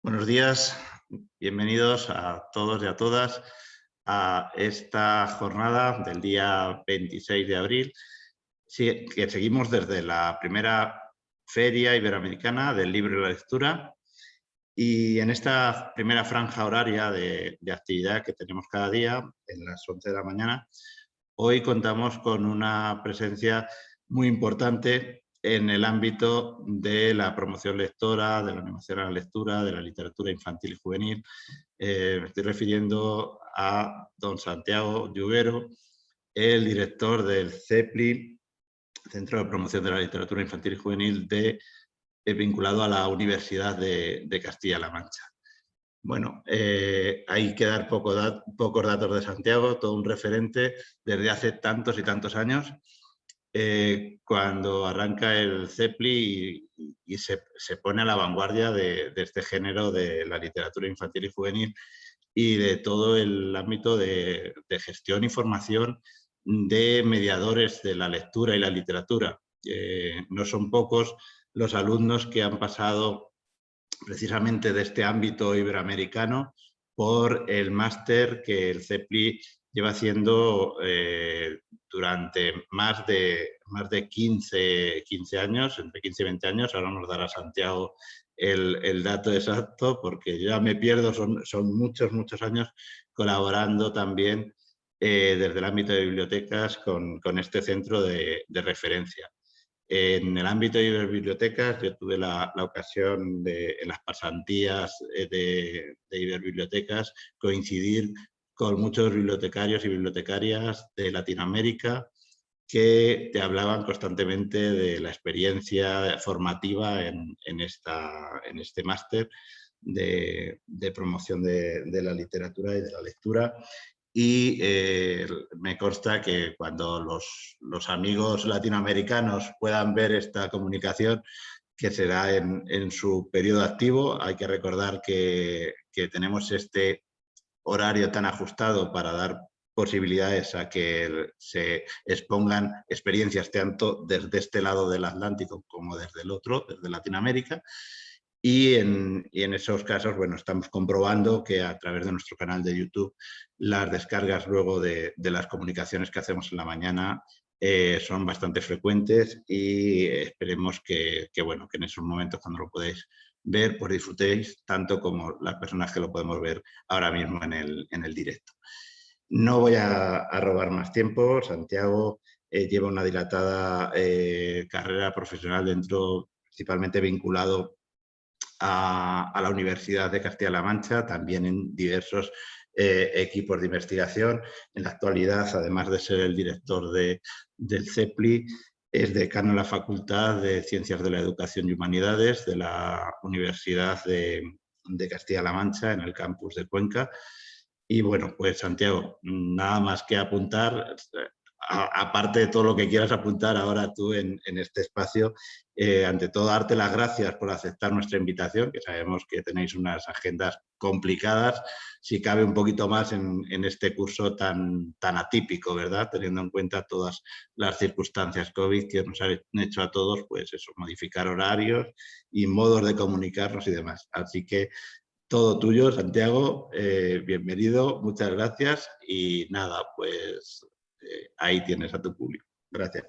Buenos días, bienvenidos a todos y a todas a esta jornada del día 26 de abril, que seguimos desde la primera Feria Iberoamericana del Libro y la Lectura. Y en esta primera franja horaria de actividad que tenemos cada día, en las 11 de la mañana, hoy contamos con una presencia muy importante en el ámbito de la promoción lectora, de la animación a la lectura, de la literatura infantil y juvenil. Me estoy refiriendo a don Santiago Lluvero, el director del CEPLI, Centro de Promoción de la Literatura Infantil y Juvenil, vinculado a la Universidad de Castilla-La Mancha. Bueno, hay que dar pocos datos de Santiago, todo un referente desde hace tantos y tantos años. Cuando arranca el CEPLI y se pone a la vanguardia de este género de la literatura infantil y juvenil y de todo el ámbito de gestión y formación de mediadores de la lectura y la literatura. No son pocos los alumnos que han pasado precisamente de este ámbito iberoamericano por el máster que el CEPLI lleva haciendo durante más de 15 años, entre 15 y 20 años. Ahora nos dará Santiago el dato exacto, porque yo ya me pierdo, son muchos años colaborando también desde el ámbito de bibliotecas con este centro de referencia. En el ámbito de Iberbibliotecas, yo tuve la ocasión en las pasantías de Iberbibliotecas, coincidir con muchos bibliotecarios y bibliotecarias de Latinoamérica que te hablaban constantemente de la experiencia formativa en este máster de promoción de la literatura y de la lectura. Y me consta que cuando los amigos latinoamericanos puedan ver esta comunicación, que será en su periodo activo, hay que recordar que tenemos este horario tan ajustado para dar posibilidades a que se expongan experiencias tanto desde este lado del Atlántico como desde el otro, desde Latinoamérica. Y en esos casos, bueno, estamos comprobando que a través de nuestro canal de YouTube las descargas luego de las comunicaciones que hacemos en la mañana son bastante frecuentes y esperemos bueno, que en esos momentos cuando lo podéis ver, pues disfrutéis tanto como las personas que lo podemos ver ahora mismo en el directo. No voy a robar más tiempo. Santiago lleva una dilatada carrera profesional dentro, principalmente vinculado a la Universidad de Castilla-La Mancha, también en diversos equipos de investigación. En la actualidad, además de ser el director del CEPLI, es decano en la Facultad de Ciencias de la Educación y Humanidades de la Universidad de Castilla-La Mancha, en el campus de Cuenca. Y bueno, pues Santiago, nada más que apuntar, aparte de todo lo que quieras apuntar ahora tú en este espacio, ante todo darte las gracias por aceptar nuestra invitación, que sabemos que tenéis unas agendas complicadas, si cabe un poquito más en este curso tan atípico, ¿verdad? Teniendo en cuenta todas las circunstancias COVID que nos han hecho a todos, pues eso, modificar horarios y modos de comunicarnos y demás. Así que todo tuyo, Santiago, bienvenido, muchas gracias y nada, pues ahí tienes a tu público. Gracias.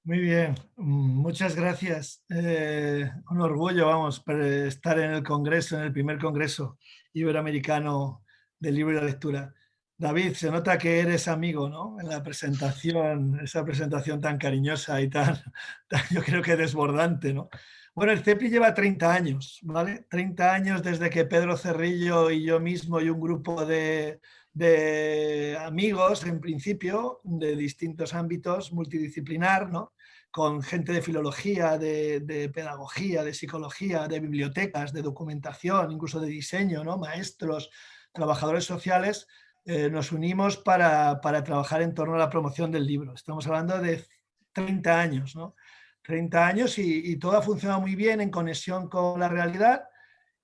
Muy bien, muchas gracias. Un orgullo, vamos, estar en el congreso, en el primer congreso iberoamericano del libro y la lectura. David, se nota que eres amigo, ¿no? En la presentación, esa presentación tan cariñosa y tan yo creo que desbordante, ¿no? Bueno, el CEPLI lleva 30 años, ¿vale? 30 años desde que Pedro Cerrillo y yo mismo y un grupo de amigos, en principio, de distintos ámbitos, multidisciplinar, ¿no? Con gente de filología, de pedagogía, de psicología, de bibliotecas, de documentación, incluso de diseño, ¿no? Maestros, trabajadores sociales, nos unimos para trabajar en torno a la promoción del libro. Estamos hablando de 30 años, ¿no? 30 años y todo ha funcionado muy bien en conexión con la realidad.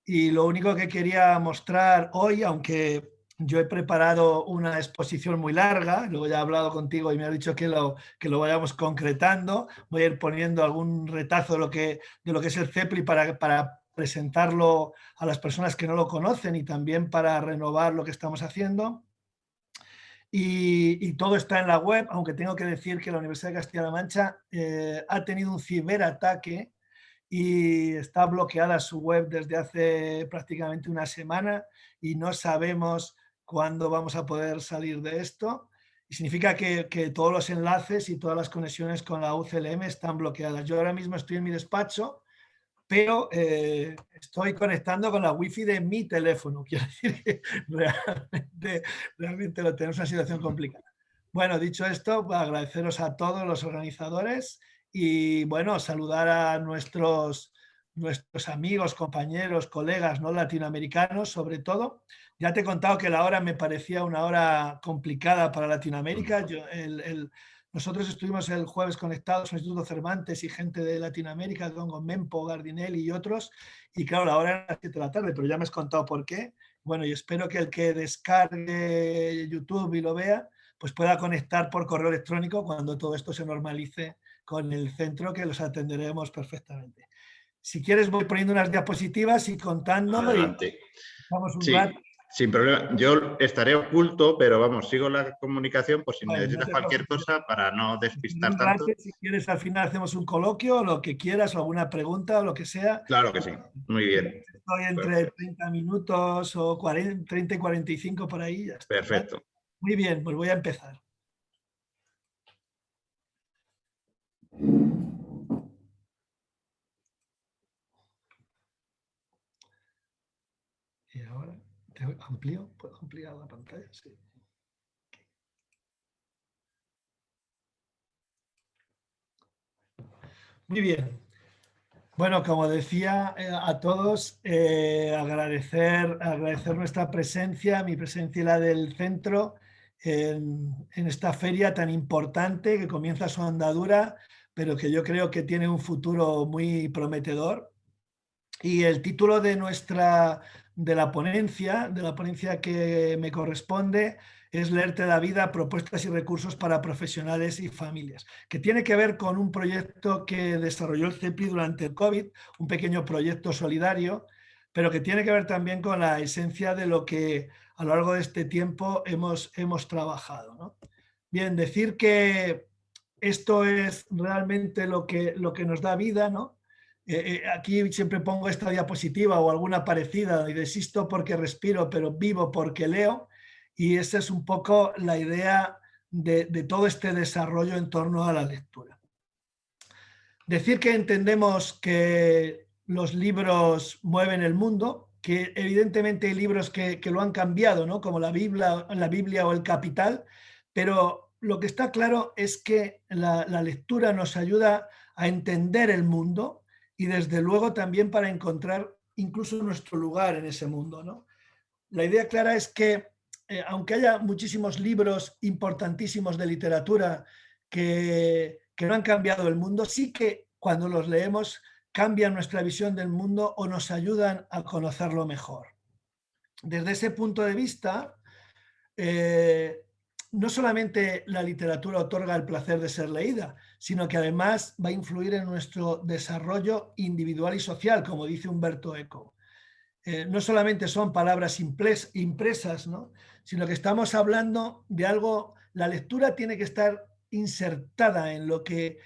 Y lo único que quería mostrar hoy, aunque yo he preparado una exposición muy larga, luego ya he hablado contigo y me ha dicho que lo vayamos concretando, voy a ir poniendo algún retazo de lo que es el CEPLI para presentarlo a las personas que no lo conocen y también para renovar lo que estamos haciendo. Y todo está en la web, aunque tengo que decir que la Universidad de Castilla-La Mancha ha tenido un ciberataque y está bloqueada su web desde hace prácticamente una semana y no sabemos cuándo vamos a poder salir de esto. Y significa que todos los enlaces y todas las conexiones con la UCLM están bloqueadas. Yo ahora mismo estoy en mi despacho, pero estoy conectando con la wifi de mi teléfono. Quiero decir que realmente lo tenemos una situación complicada. Bueno, dicho esto, agradeceros a todos los organizadores y bueno, saludar a nuestros amigos, compañeros, colegas no latinoamericanos, sobre todo. Ya te he contado que la hora me parecía una hora complicada para Latinoamérica. Nosotros estuvimos el jueves conectados al Instituto Cervantes y gente de Latinoamérica, con Mempo, Gardinelli y otros, y claro, la hora era las 7 de la tarde, pero ya me has contado por qué. Bueno, y espero que el que descargue YouTube y lo vea, pues pueda conectar por correo electrónico cuando todo esto se normalice con el centro, que los atenderemos perfectamente. Si quieres voy poniendo unas diapositivas y contando. Adelante. Y vamos un Sí, rato. sin problema. Yo estaré oculto, pero vamos, sigo la comunicación por si Bueno, necesitas cualquier cosa para no despistar un tanto. rato, si quieres, al final hacemos un coloquio, lo que quieras, o alguna pregunta o lo que sea. Claro que sí. Muy bien. Estoy entre 30 minutos o 40, 30 y 45 por ahí. Ya está, ¿vale? Perfecto. Muy bien, pues voy a empezar. Y ahora, ¿te amplío? ¿Puedo ampliar la pantalla? Sí. Muy bien. Bueno, como decía a todos, agradecer nuestra presencia, mi presencia y la del centro en esta feria tan importante que comienza su andadura, pero que yo creo que tiene un futuro muy prometedor. Y el título de la ponencia que me corresponde, es Leerte la vida, propuestas y recursos para profesionales y familias, que tiene que ver con un proyecto que desarrolló el CEPLI durante el COVID, un pequeño proyecto solidario, pero que tiene que ver también con la esencia de lo que a lo largo de este tiempo hemos trabajado, ¿no? Bien, decir que esto es realmente lo que nos da vida, ¿no? Aquí siempre pongo esta diapositiva o alguna parecida, y existo porque respiro, pero vivo porque leo, y esa es un poco la idea de todo este desarrollo en torno a la lectura. Decir que entendemos que los libros mueven el mundo, que evidentemente hay libros que lo han cambiado, ¿no? Como la Biblia o el Capital, pero lo que está claro es que la lectura nos ayuda a entender el mundo y desde luego también para encontrar incluso nuestro lugar en ese mundo, ¿no? La idea clara es que aunque haya muchísimos libros importantísimos de literatura que no han cambiado el mundo, sí que cuando los leemos cambian nuestra visión del mundo o nos ayudan a conocerlo mejor. Desde ese punto de vista, no solamente la literatura otorga el placer de ser leída, sino que además va a influir en nuestro desarrollo individual y social, como dice Humberto Eco. No solamente son palabras impresas, ¿no? Sino que estamos hablando de algo, la lectura tiene que estar insertada en lo que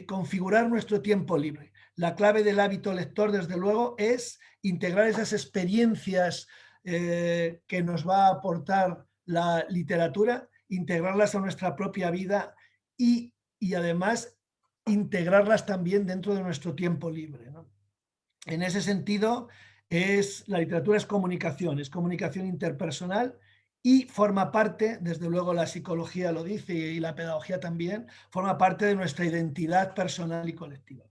configurar nuestro tiempo libre. La clave del hábito lector, desde luego, es integrar esas experiencias que nos va a aportar la literatura, integrarlas a nuestra propia vida y además integrarlas también dentro de nuestro tiempo libre, ¿no? En ese sentido, la literatura es comunicación interpersonal y forma parte, desde luego la psicología lo dice y la pedagogía también, forma parte de nuestra identidad personal y colectiva.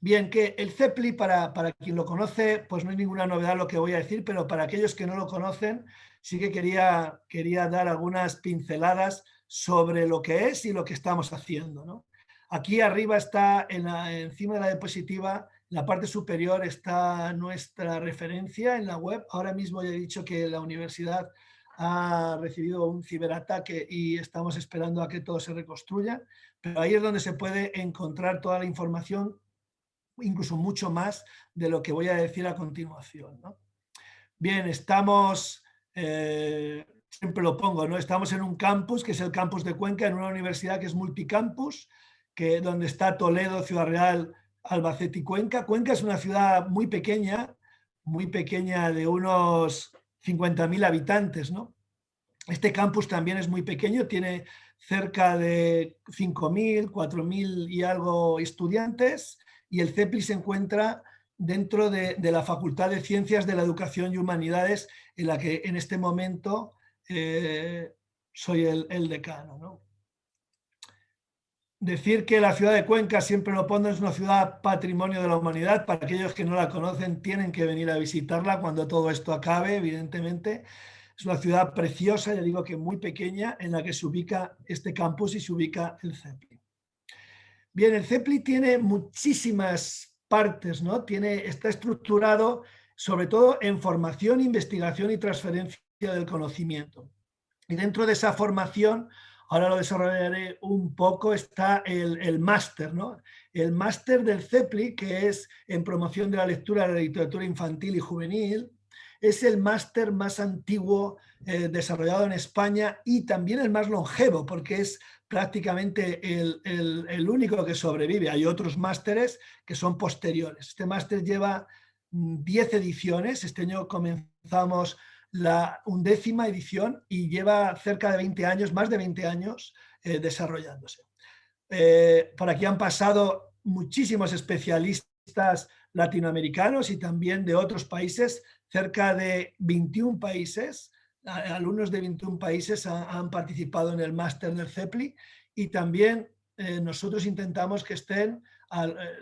Bien, que el CEPLI, para quien lo conoce, pues no hay ninguna novedad lo que voy a decir, pero para aquellos que no lo conocen, sí que quería dar algunas pinceladas sobre lo que es y lo que estamos haciendo, ¿no? Aquí arriba está, encima de la diapositiva, en la parte superior está nuestra referencia en la web. Ahora mismo ya he dicho que la universidad ha recibido un ciberataque y estamos esperando a que todo se reconstruya, pero ahí es donde se puede encontrar toda la información, incluso mucho más de lo que voy a decir a continuación, ¿no? Bien, estamos, siempre lo pongo, ¿no? Estamos en un campus, que es el campus de Cuenca, en una universidad que es multicampus, donde está Toledo, Ciudad Real, Albacete y Cuenca. Cuenca es una ciudad muy pequeña, de unos 50.000 habitantes, ¿no? Este campus también es muy pequeño, tiene cerca de 5.000, 4.000 y algo estudiantes, y el CEPLI se encuentra dentro de la Facultad de Ciencias de la Educación y Humanidades, en la que en este momento soy el decano, ¿no? Decir que la ciudad de Cuenca, siempre lo pongo, es una ciudad patrimonio de la humanidad. Para aquellos que no la conocen, tienen que venir a visitarla cuando todo esto acabe, evidentemente. Es una ciudad preciosa, ya digo que muy pequeña, en la que se ubica este campus y se ubica el CEPLI. Bien, el CEPLI tiene muchísimas partes, ¿no? Está estructurado sobre todo en formación, investigación y transferencia del conocimiento. Y dentro de esa formación, ahora lo desarrollaré un poco, está el máster, ¿no? El máster del CEPLI, que es en promoción de la lectura de la literatura infantil y juvenil, es el máster más antiguo desarrollado en España y también el más longevo, porque es prácticamente el único que sobrevive. Hay otros másteres que son posteriores. Este máster lleva 10 ediciones. Este año comenzamos la 11ª edición y lleva cerca de 20 años, más de 20 años desarrollándose. Por aquí han pasado muchísimos especialistas latinoamericanos y también de otros países, cerca de 21 países, alumnos de 21 países han participado en el máster del CEPLI, y también nosotros intentamos que estén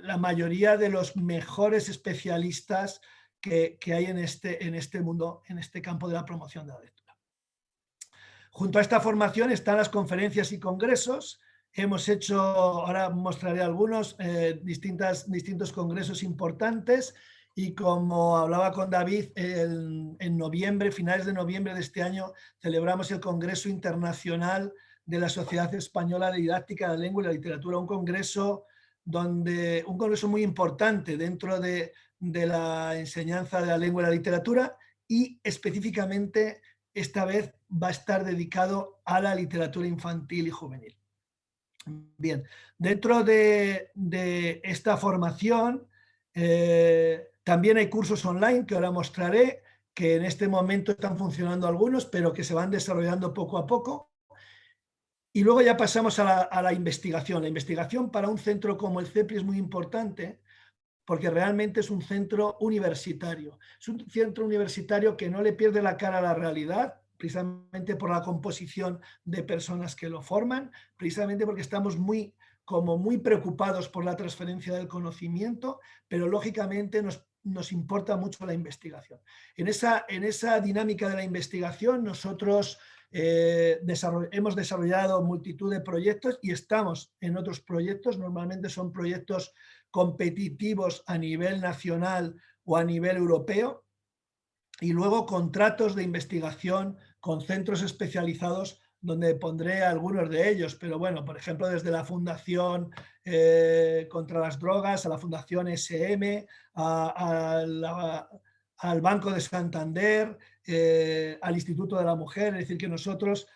la mayoría de los mejores especialistas que hay en este mundo, en este campo de la promoción de la lectura. Junto a esta formación están las conferencias y congresos. Hemos hecho, ahora mostraré algunos, distintos congresos importantes, y como hablaba con David, en noviembre, finales de noviembre de este año, celebramos el Congreso Internacional de la Sociedad Española de Didáctica de la Lengua y la Literatura, un congreso muy importante dentro de la enseñanza de la lengua y la literatura, y específicamente esta vez va a estar dedicado a la literatura infantil y juvenil. Bien, dentro de esta formación también hay cursos online que ahora mostraré, que en este momento están funcionando algunos, pero que se van desarrollando poco a poco. Y luego ya pasamos a la investigación. La investigación para un centro como el CEPLI es muy importante, porque realmente es un centro universitario. Es un centro universitario que no le pierde la cara a la realidad, precisamente por la composición de personas que lo forman, precisamente porque estamos muy preocupados por la transferencia del conocimiento, pero lógicamente nos importa mucho la investigación. En esa dinámica de la investigación, nosotros hemos desarrollado multitud de proyectos y estamos en otros proyectos. Normalmente son proyectos competitivos a nivel nacional o a nivel europeo, y luego contratos de investigación con centros especializados, donde pondré algunos de ellos, pero bueno, por ejemplo, desde la Fundación contra las Drogas, a la Fundación SM, al Banco de Santander, al Instituto de la Mujer. Es decir, que nosotros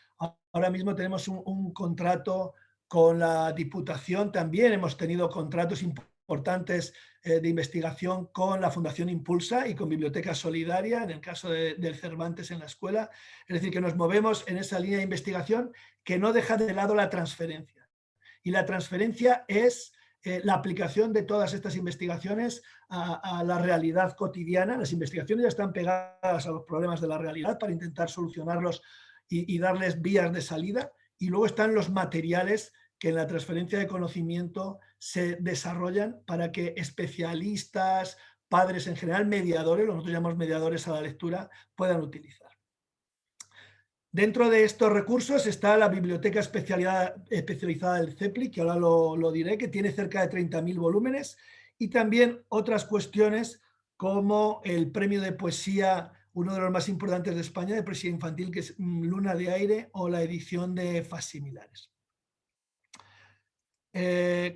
ahora mismo tenemos un contrato con la Diputación, también hemos tenido contratos importantes de investigación con la Fundación Impulsa y con Biblioteca Solidaria, en el caso del Cervantes en la escuela. Es decir, que nos movemos en esa línea de investigación que no deja de lado la transferencia. Y la transferencia es la aplicación de todas estas investigaciones a la realidad cotidiana. Las investigaciones ya están pegadas a los problemas de la realidad para intentar solucionarlos y darles vías de salida. Y luego están los materiales que en la transferencia de conocimiento se desarrollan para que especialistas, padres en general, mediadores, nosotros llamamos mediadores a la lectura, puedan utilizar. Dentro de estos recursos está la biblioteca especializada del CEPLI, que ahora lo diré, que tiene cerca de 30.000 volúmenes, y también otras cuestiones como el premio de poesía, uno de los más importantes de España, de poesía infantil, que es Luna de Aire, o la edición de Facsimilares.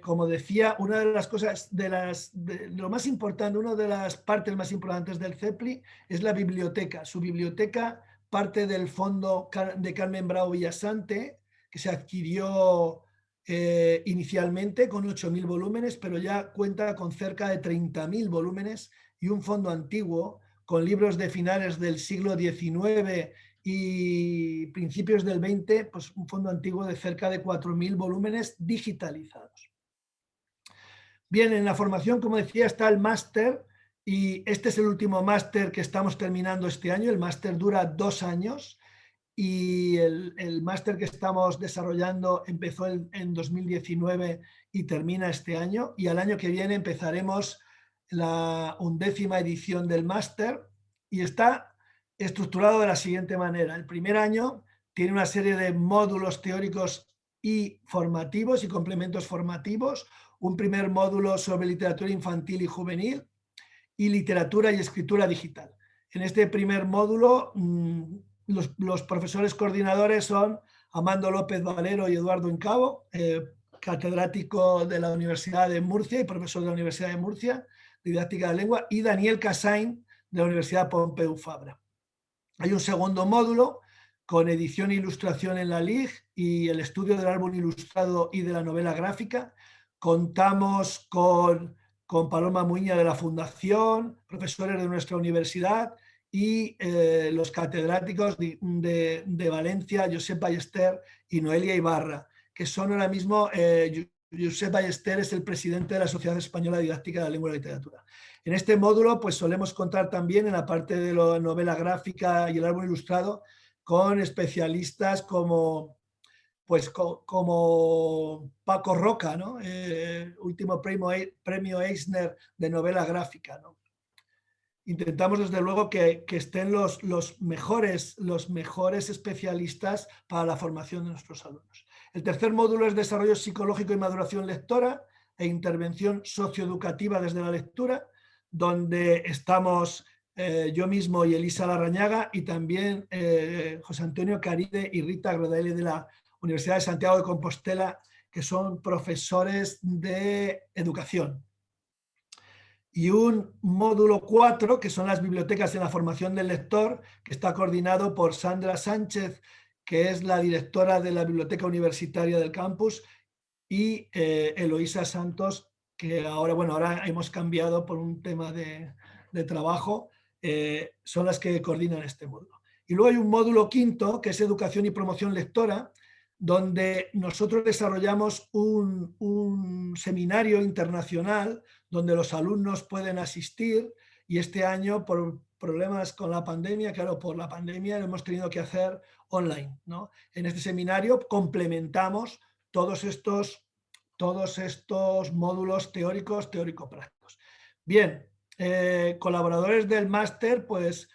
Como decía, una de las cosas, lo más importante, una de las partes más importantes del CEPLI es la biblioteca. Su biblioteca parte del fondo de Carmen Bravo Villasante, que se adquirió inicialmente con 8.000 volúmenes, pero ya cuenta con cerca de 30.000 volúmenes y un fondo antiguo con libros de finales del siglo XIX y principios del 20, pues un fondo antiguo de cerca de 4.000 volúmenes digitalizados. Bien, en la formación, como decía, está el máster, y este es el último máster que estamos terminando este año. El máster dura 2 años y el máster que estamos desarrollando empezó en 2019 y termina este año, y al año que viene empezaremos la 11ª edición del máster, y está estructurado de la siguiente manera. El primer año tiene una serie de módulos teóricos y formativos y complementos formativos, un primer módulo sobre literatura infantil y juvenil y literatura y escritura digital. En este primer módulo, los profesores coordinadores son Amando López Valero y Eduardo Incabo, catedrático de la Universidad de Murcia y profesor de la Universidad de Murcia, didáctica de lengua, y Daniel Casain, de la Universidad Pompeu Fabra. Hay un segundo módulo con edición e ilustración en la LIG y el estudio del álbum ilustrado y de la novela gráfica. Contamos con Paloma Muña de la Fundación, profesores de nuestra universidad, y los catedráticos de Valencia, Josep Ballester y Noelia Ibarra, que son ahora mismo, Josep Ballester es el presidente de la Sociedad Española de Didáctica de la Lengua y la Literatura. En este módulo pues solemos contar también, en la parte de la novela gráfica y el álbum ilustrado, con especialistas como Paco Roca, ¿no? Último premio Eisner de novela gráfica, ¿no? Intentamos desde luego que estén los mejores especialistas para la formación de nuestros alumnos. El tercer módulo es desarrollo psicológico y maduración lectora e intervención socioeducativa desde la lectura, donde estamos yo mismo y Elisa Larrañaga, y también José Antonio Caride y Rita Grodelli de la Universidad de Santiago de Compostela, que son profesores de educación. Y un módulo 4, que son las bibliotecas en la formación del lector, que está coordinado por Sandra Sánchez, que es la directora de la Biblioteca Universitaria del campus, y Eloísa Santos, que ahora hemos cambiado por un tema de trabajo, son las que coordinan este módulo. Y luego hay un módulo 5, que es educación y promoción lectora, donde nosotros desarrollamos un seminario internacional donde los alumnos pueden asistir, y este año, por problemas con la pandemia, claro, por la pandemia lo hemos tenido que hacer online, ¿no? En este seminario complementamos todos estos módulos teóricos, teórico-prácticos. Bien, colaboradores del máster, pues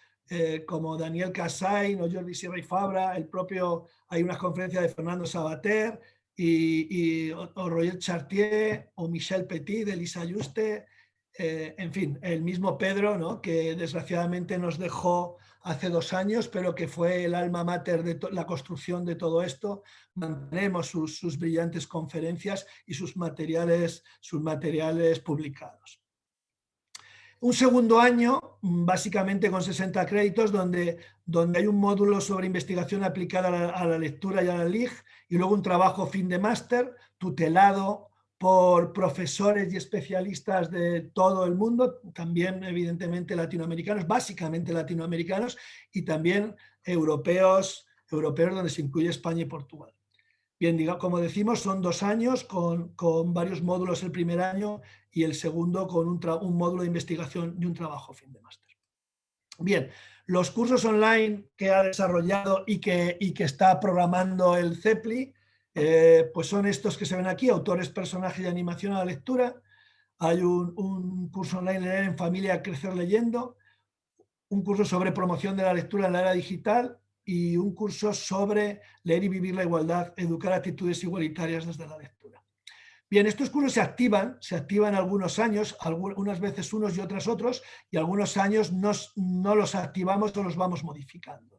como Daniel Casain o Jordi Sierra y Fabra, hay unas conferencias de Fernando Sabater o Roger Chartier o Michel Petit, de Elisa Yuste, en fin, el mismo Pedro, ¿no?, que desgraciadamente nos dejó hace 2 años, pero que fue el alma mater de la construcción de todo esto. Mantenemos sus brillantes conferencias y sus materiales publicados. Un segundo año, básicamente con 60 créditos, donde hay un módulo sobre investigación aplicada a la lectura y a la LIG, y luego un trabajo fin de máster tutelado por profesores y especialistas de todo el mundo, también evidentemente latinoamericanos, básicamente latinoamericanos, y también europeos donde se incluye España y Portugal. Bien, como decimos, son 2 años con varios módulos el primer año, y el segundo con un módulo de investigación y un trabajo fin de máster. Bien, los cursos online que ha desarrollado y que está programando el CEPLI Pues son estos que se ven aquí, autores, personajes y animación a la lectura. Hay un curso online de Leer en Familia, Crecer Leyendo, un curso sobre promoción de la lectura en la era digital y un curso sobre leer y vivir la igualdad, educar actitudes igualitarias desde la lectura. Bien, estos cursos se activan algunos años, unas veces unos y otras otros, y algunos años no los activamos o los vamos modificando.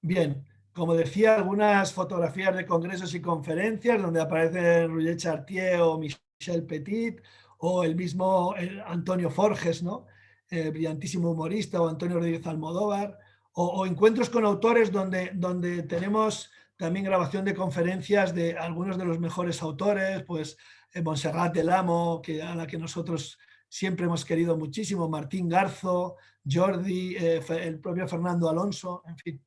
Bien, como decía, algunas fotografías de congresos y conferencias donde aparecen Roger Chartier o Michel Petit o el mismo Antonio Forges, ¿no? Brillantísimo humorista, o Antonio Rodríguez Almodóvar, o encuentros con autores donde tenemos también grabación de conferencias de algunos de los mejores autores, pues Montserrat del Amo, a la que nosotros siempre hemos querido muchísimo, Martín Garzo, Jordi, el propio Fernando Alonso, en fin.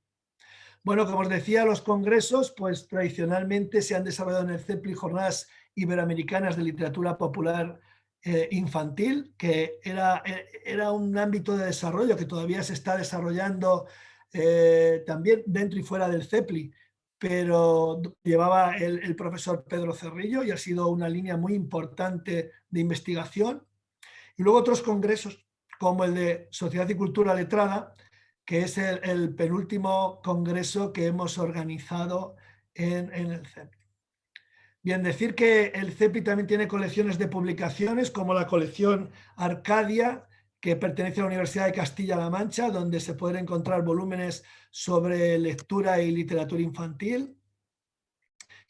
Bueno, como os decía, los congresos pues tradicionalmente se han desarrollado en el CEPLI, Jornadas Iberoamericanas de Literatura Popular Infantil, que era un ámbito de desarrollo que todavía se está desarrollando también dentro y fuera del CEPLI, pero llevaba el profesor Pedro Cerrillo y ha sido una línea muy importante de investigación. Y luego otros congresos, como el de Sociedad y Cultura Letrada, que es el penúltimo congreso que hemos organizado en el CEPLI. Bien, decir que el CEPLI también tiene colecciones de publicaciones, como la colección Arcadia, que pertenece a la Universidad de Castilla-La Mancha, donde se pueden encontrar volúmenes sobre lectura y literatura infantil.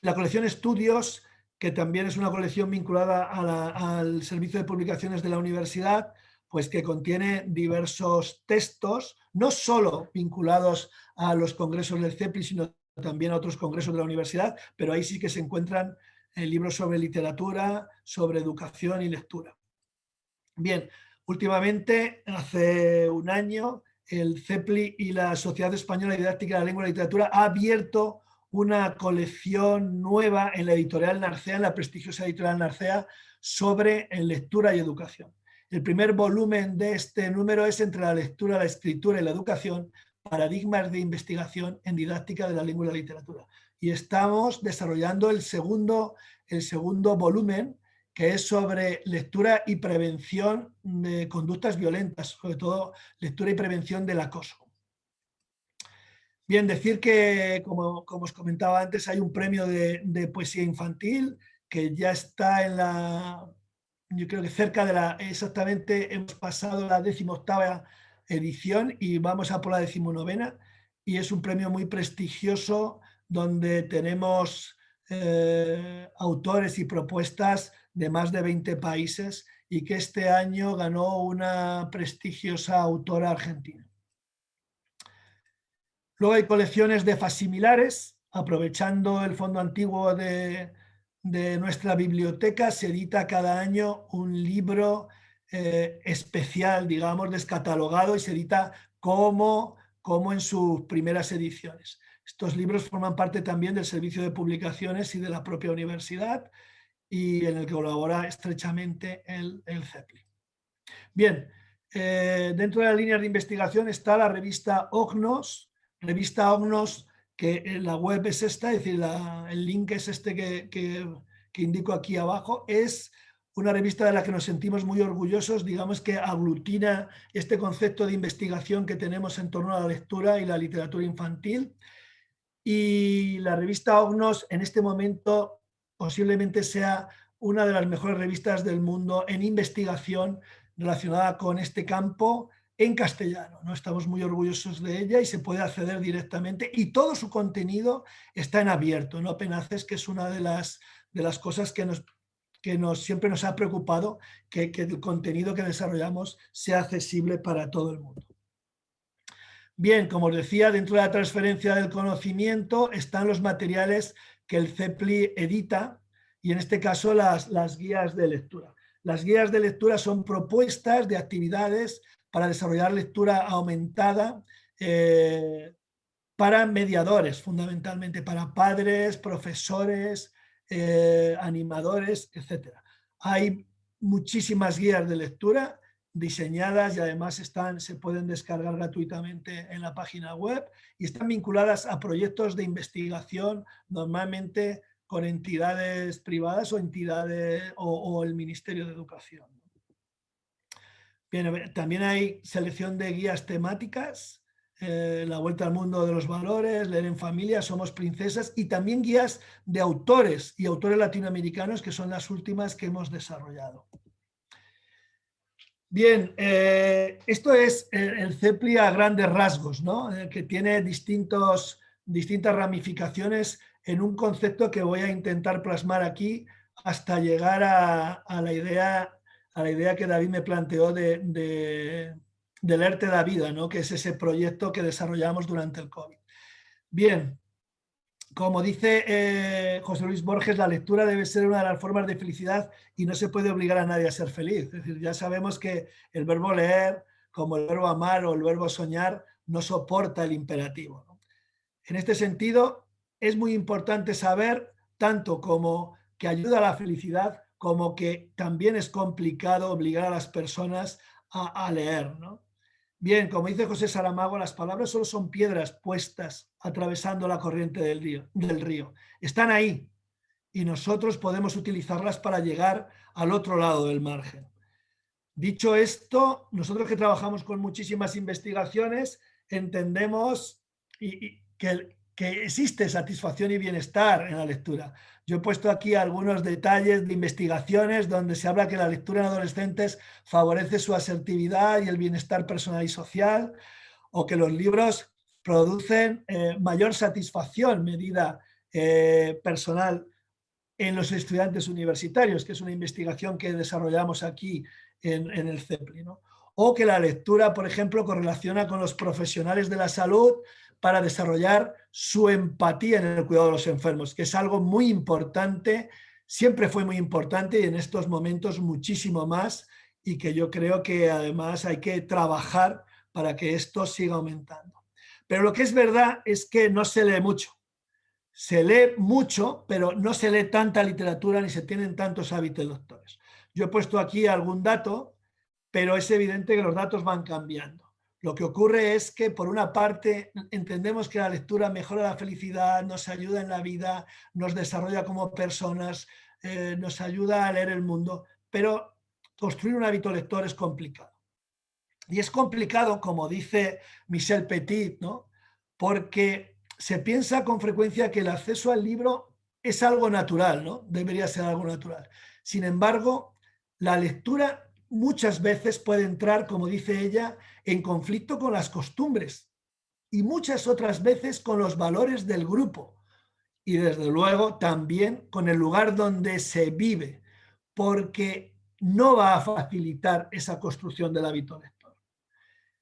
La colección Estudios, que también es una colección vinculada al Servicio de Publicaciones de la Universidad, pues que contiene diversos textos, no solo vinculados a los congresos del CEPLI, sino también a otros congresos de la universidad, pero ahí sí que se encuentran libros sobre literatura, sobre educación y lectura. Bien, últimamente, hace un año, el CEPLI y la Sociedad Española de Didáctica de la Lengua y la Literatura ha abierto una colección nueva en la editorial Narcea, en la prestigiosa editorial Narcea, sobre lectura y educación. El primer volumen de este número es Entre la lectura, la escritura y la educación, paradigmas de investigación en didáctica de la lengua y la literatura. Y estamos desarrollando el segundo volumen, que es sobre lectura y prevención de conductas violentas, sobre todo lectura y prevención del acoso. Bien, decir que, como os comentaba antes, hay un premio de poesía infantil que ya está yo creo que cerca de exactamente hemos pasado la 18ª edición y vamos a por la 19ª, y es un premio muy prestigioso donde tenemos autores y propuestas de más de 20 países, y que este año ganó una prestigiosa autora argentina. Luego hay colecciones de facsimilares. Aprovechando el fondo antiguo de nuestra biblioteca, se edita cada año un libro especial, digamos, descatalogado, y se edita como en sus primeras ediciones. Estos libros forman parte también del servicio de publicaciones y de la propia universidad, y en el que colabora estrechamente el CEPLI. Bien, dentro de las líneas de investigación está la revista Ognos, que la web es esta, es decir, el link es este que indico aquí abajo. Es una revista de la que nos sentimos muy orgullosos, digamos que aglutina este concepto de investigación que tenemos en torno a la lectura y la literatura infantil. Y la revista Ognos en este momento posiblemente sea una de las mejores revistas del mundo en investigación relacionada con este campo en castellano, ¿no? Estamos muy orgullosos de ella y se puede acceder directamente, y todo su contenido está en abierto, no Open Access, que es una de las cosas que siempre nos ha preocupado, que el contenido que desarrollamos sea accesible para todo el mundo. Bien, como os decía, dentro de la transferencia del conocimiento están los materiales que el CEPLI edita, y en este caso las guías de lectura. Las guías de lectura son propuestas de actividades para desarrollar lectura aumentada para mediadores, fundamentalmente para padres, profesores, animadores, etc. Hay muchísimas guías de lectura diseñadas y además se pueden descargar gratuitamente en la página web y están vinculadas a proyectos de investigación, normalmente con entidades privadas o entidades o el Ministerio de Educación. Bien, también hay selección de guías temáticas, La Vuelta al Mundo de los Valores, Leer en Familia, Somos Princesas, y también guías de autores y autores latinoamericanos, que son las últimas que hemos desarrollado. Bien, esto es el CEPLI a grandes rasgos, ¿no? Que tiene distintas ramificaciones en un concepto que voy a intentar plasmar aquí hasta llegar a la idea que David me planteó del ERTE da Vida, ¿no? Que es ese proyecto que desarrollamos durante el COVID. Bien, como dice José Luis Borges, la lectura debe ser una de las formas de felicidad y no se puede obligar a nadie a ser feliz. Es decir, ya sabemos que el verbo leer, como el verbo amar o el verbo soñar, no soporta el imperativo, ¿no? En este sentido, es muy importante saber tanto como que ayuda a la felicidad, como que también es complicado obligar a las personas a leer, ¿no? Bien, como dice José Saramago, las palabras solo son piedras puestas atravesando la corriente del río. Están ahí y nosotros podemos utilizarlas para llegar al otro lado del margen. Dicho esto, nosotros que trabajamos con muchísimas investigaciones, entendemos que existe satisfacción y bienestar en la lectura. Yo he puesto aquí algunos detalles de investigaciones donde se habla que la lectura en adolescentes favorece su asertividad y el bienestar personal y social, o que los libros producen mayor satisfacción medida personal en los estudiantes universitarios, que es una investigación que desarrollamos aquí en el CEPLI, ¿no? O que la lectura, por ejemplo, correlaciona con los profesionales de la salud para desarrollar su empatía en el cuidado de los enfermos, que es algo muy importante, siempre fue muy importante y en estos momentos muchísimo más, y que yo creo que además hay que trabajar para que esto siga aumentando. Pero lo que es verdad es que no se lee mucho. Se lee mucho, pero no se lee tanta literatura ni se tienen tantos hábitos lectores. Yo he puesto aquí algún dato, pero es evidente que los datos van cambiando. Lo que ocurre es que, por una parte, entendemos que la lectura mejora la felicidad, nos ayuda en la vida, nos desarrolla como personas, nos ayuda a leer el mundo, pero construir un hábito lector es complicado. Y es complicado, como dice Michel Petit, ¿no? Porque se piensa con frecuencia que el acceso al libro es algo natural, ¿no? Debería ser algo natural. Sin embargo, la lectura muchas veces puede entrar, como dice ella, en conflicto con las costumbres y muchas otras veces con los valores del grupo y desde luego también con el lugar donde se vive, porque no va a facilitar esa construcción del hábito lector.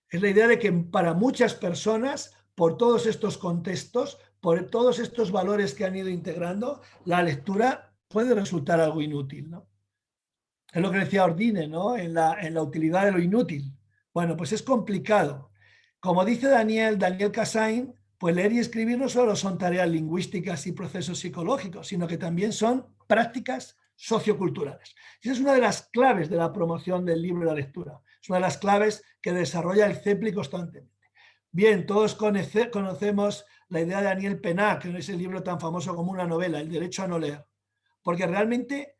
Es la idea de que para muchas personas, por todos estos contextos, por todos estos valores que han ido integrando, la lectura puede resultar algo inútil, ¿no? Es lo que decía Ordine, ¿no? En la utilidad de lo inútil. Bueno, pues es complicado. Como dice Daniel Cassain, pues leer y escribir no solo son tareas lingüísticas y procesos psicológicos, sino que también son prácticas socioculturales. Y esa es una de las claves de la promoción del libro y la lectura. Es una de las claves que desarrolla el CEPLI constantemente. Bien, todos conocemos la idea de Daniel Pená, que no es el libro tan famoso como una novela, El derecho a no leer. Porque realmente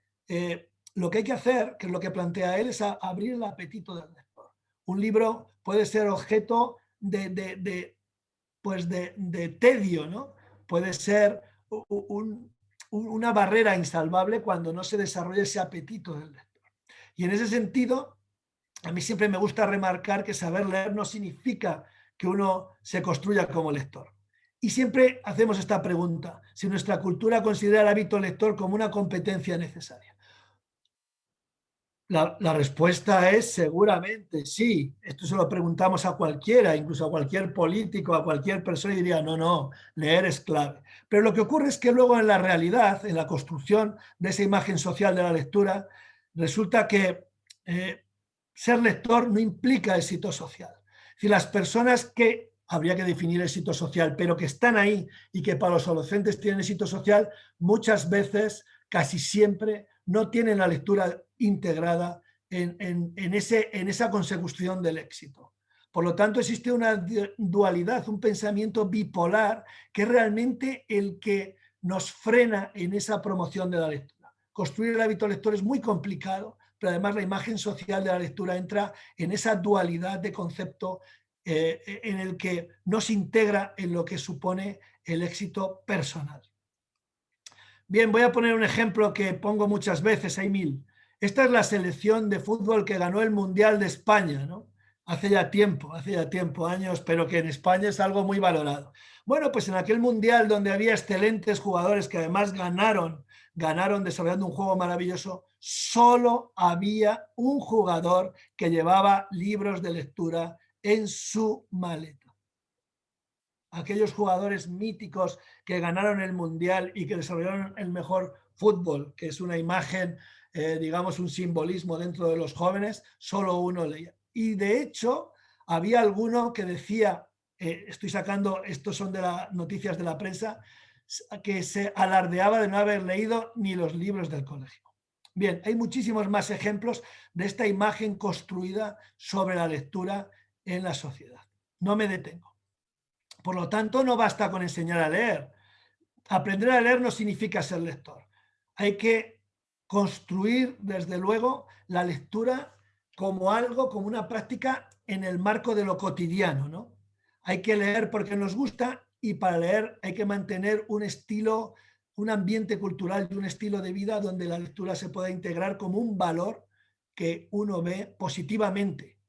lo que hay que hacer, que es lo que plantea él, es abrir el apetito del lector. Un libro puede ser objeto de tedio, ¿no? Puede ser una barrera insalvable cuando no se desarrolla ese apetito del lector. Y en ese sentido, a mí siempre me gusta remarcar que saber leer no significa que uno se construya como lector. Y siempre hacemos esta pregunta, si nuestra cultura considera el hábito lector como una competencia necesaria. La respuesta es seguramente sí. Esto se lo preguntamos a cualquiera, incluso a cualquier político, a cualquier persona, y diría, no, leer es clave. Pero lo que ocurre es que luego en la realidad, en la construcción de esa imagen social de la lectura, resulta que ser lector no implica éxito social. Es decir, las personas que, habría que definir éxito social, pero que están ahí y que para los adolescentes tienen éxito social, muchas veces, casi siempre, no tienen la lectura integrada en esa consecución del éxito. Por lo tanto, existe una dualidad, un pensamiento bipolar, que es realmente el que nos frena en esa promoción de la lectura. Construir el hábito lector es muy complicado, pero además la imagen social de la lectura entra en esa dualidad de concepto en el que nos integra en lo que supone el éxito personal. Bien, voy a poner un ejemplo que pongo muchas veces, hay mil. Esta es la selección de fútbol que ganó el Mundial de España, ¿no? Hace ya tiempo, años, pero que en España es algo muy valorado. Bueno, pues en aquel Mundial donde había excelentes jugadores que además ganaron desarrollando un juego maravilloso, solo había un jugador que llevaba libros de lectura en su maleta. Aquellos jugadores míticos que ganaron el Mundial y que desarrollaron el mejor fútbol, que es una imagen, digamos, un simbolismo dentro de los jóvenes, solo uno leía. Y de hecho, había alguno que decía, estoy sacando, estos son de las noticias de la prensa, que se alardeaba de no haber leído ni los libros del colegio. Bien, hay muchísimos más ejemplos de esta imagen construida sobre la lectura en la sociedad. No me detengo. Por lo tanto, no basta con enseñar a leer. Aprender a leer no significa ser lector. Hay que construir, desde luego, la lectura como algo, como una práctica en el marco de lo cotidiano, ¿no? Hay que leer porque nos gusta y para leer hay que mantener un estilo, un ambiente cultural y un estilo de vida donde la lectura se pueda integrar como un valor que uno ve positivamente.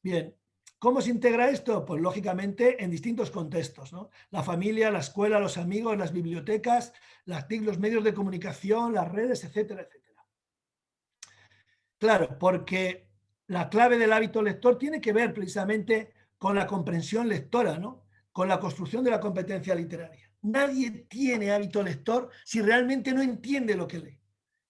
Bien, ¿cómo se integra esto? Pues lógicamente en distintos contextos, ¿no? La familia, la escuela, los amigos, las bibliotecas, los medios de comunicación, las redes, etcétera, etcétera. Claro, porque la clave del hábito lector tiene que ver precisamente con la comprensión lectora, ¿no? Con la construcción de la competencia literaria. Nadie tiene hábito lector si realmente no entiende lo que lee.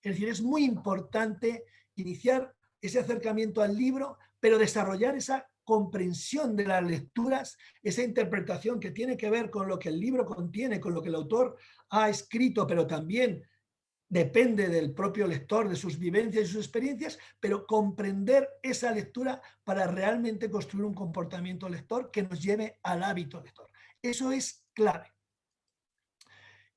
Es decir, es muy importante iniciar ese acercamiento al libro, pero desarrollar esa comprensión de las lecturas, esa interpretación que tiene que ver con lo que el libro contiene, con lo que el autor ha escrito, pero también depende del propio lector, de sus vivencias y sus experiencias, pero comprender esa lectura para realmente construir un comportamiento lector que nos lleve al hábito lector. Eso es clave.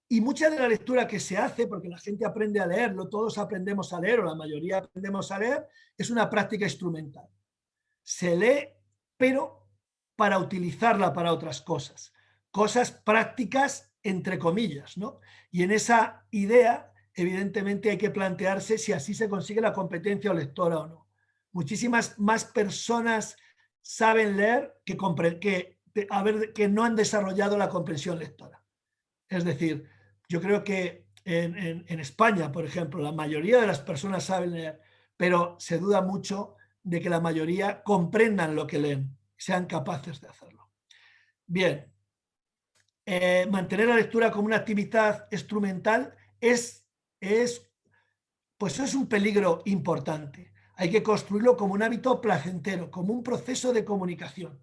Y mucha de la lectura que se hace, porque la gente aprende a leerlo, todos aprendemos a leer, o la mayoría aprendemos a leer, es una práctica instrumental. Se lee, pero para utilizarla para otras cosas. Cosas prácticas, entre comillas, ¿no? Y en esa idea, evidentemente, hay que plantearse si así se consigue la competencia lectora o no. Muchísimas más personas saben leer que no han desarrollado la comprensión lectora. Es decir, yo creo que en España, por ejemplo, la mayoría de las personas saben leer, pero se duda mucho de que la mayoría comprendan lo que leen, sean capaces de hacerlo. Bien, mantener la lectura como una actividad instrumental pues es un peligro importante. Hay que construirlo como un hábito placentero, como un proceso de comunicación.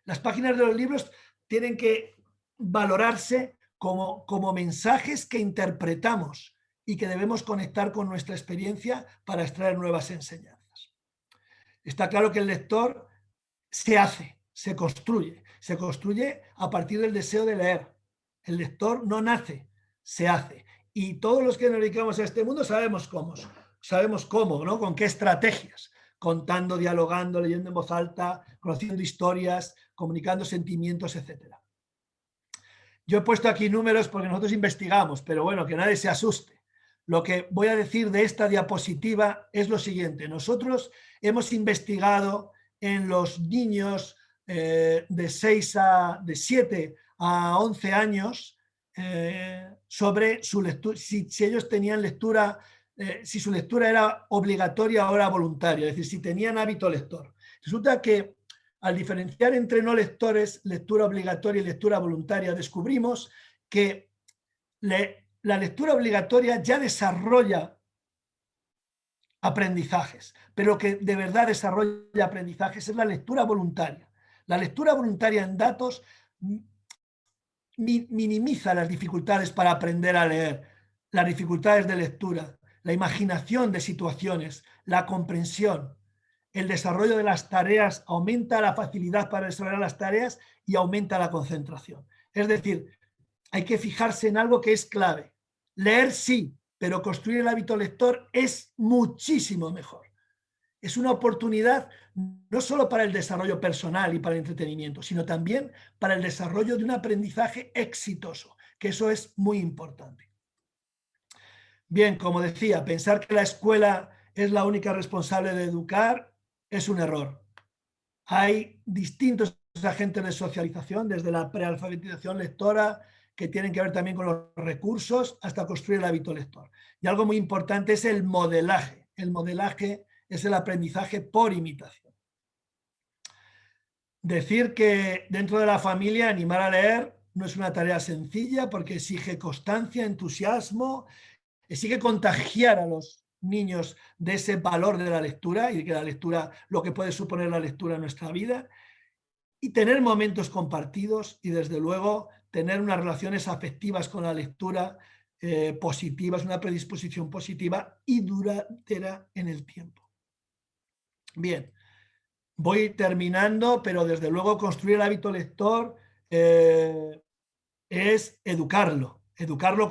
Las páginas de los libros tienen que valorarse como mensajes que interpretamos y que debemos conectar con nuestra experiencia para extraer nuevas enseñanzas. Está claro que el lector se hace, se construye a partir del deseo de leer. El lector no nace, se hace. Y todos los que nos dedicamos a este mundo sabemos cómo, ¿no? Con qué estrategias, contando, dialogando, leyendo en voz alta, conociendo historias, comunicando sentimientos, etc. Yo he puesto aquí números porque nosotros investigamos, pero bueno, que nadie se asuste. Lo que voy a decir de esta diapositiva es lo siguiente. Nosotros hemos investigado en los niños de 7 a 11 años sobre su lectura, si ellos tenían lectura, si su lectura era obligatoria o era voluntaria, es decir, si tenían hábito lector. Resulta que al diferenciar entre no lectores, lectura obligatoria y lectura voluntaria, descubrimos que la lectura obligatoria ya desarrolla aprendizajes, pero lo que de verdad desarrolla aprendizajes es la lectura voluntaria. La lectura voluntaria en datos minimiza las dificultades para aprender a leer, las dificultades de lectura, la imaginación de situaciones, la comprensión. el desarrollo de las tareas, aumenta la facilidad para desarrollar las tareas y aumenta la concentración. Es decir, hay que fijarse en algo que es clave. Leer sí, pero construir el hábito lector es muchísimo mejor. Es una oportunidad no solo para el desarrollo personal y para el entretenimiento, sino también para el desarrollo de un aprendizaje exitoso, que eso es muy importante. Bien, como decía, pensar que la escuela es la única responsable de educar es un error. Hay distintos agentes de socialización, desde la prealfabetización lectora, que tienen que ver también con los recursos, hasta construir el hábito lector. Y algo muy importante es el modelaje. El modelaje es el aprendizaje por imitación. Decir que dentro de la familia animar a leer no es una tarea sencilla porque exige constancia, entusiasmo, exige contagiar a los niños de ese valor de la lectura y de que la lectura, lo que puede suponer la lectura en nuestra vida, y tener momentos compartidos y desde luego tener unas relaciones afectivas con la lectura positivas, una predisposición positiva y duradera en el tiempo. Bien, voy terminando, pero desde luego construir el hábito lector es educarlo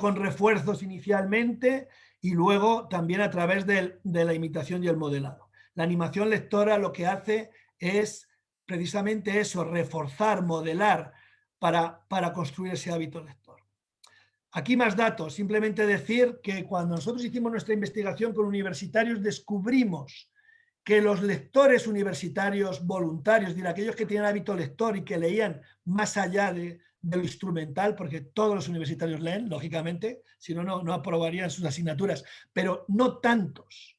con refuerzos inicialmente y luego también a través de la imitación y el modelado. La animación lectora lo que hace es precisamente eso, reforzar, modelar para construir ese hábito lector. Aquí más datos, simplemente decir que cuando nosotros hicimos nuestra investigación con universitarios descubrimos que los lectores universitarios voluntarios, es decir, aquellos que tienen hábito lector y que leían más allá de lo instrumental, porque todos los universitarios leen, lógicamente, si no, no aprobarían sus asignaturas, pero no tantos,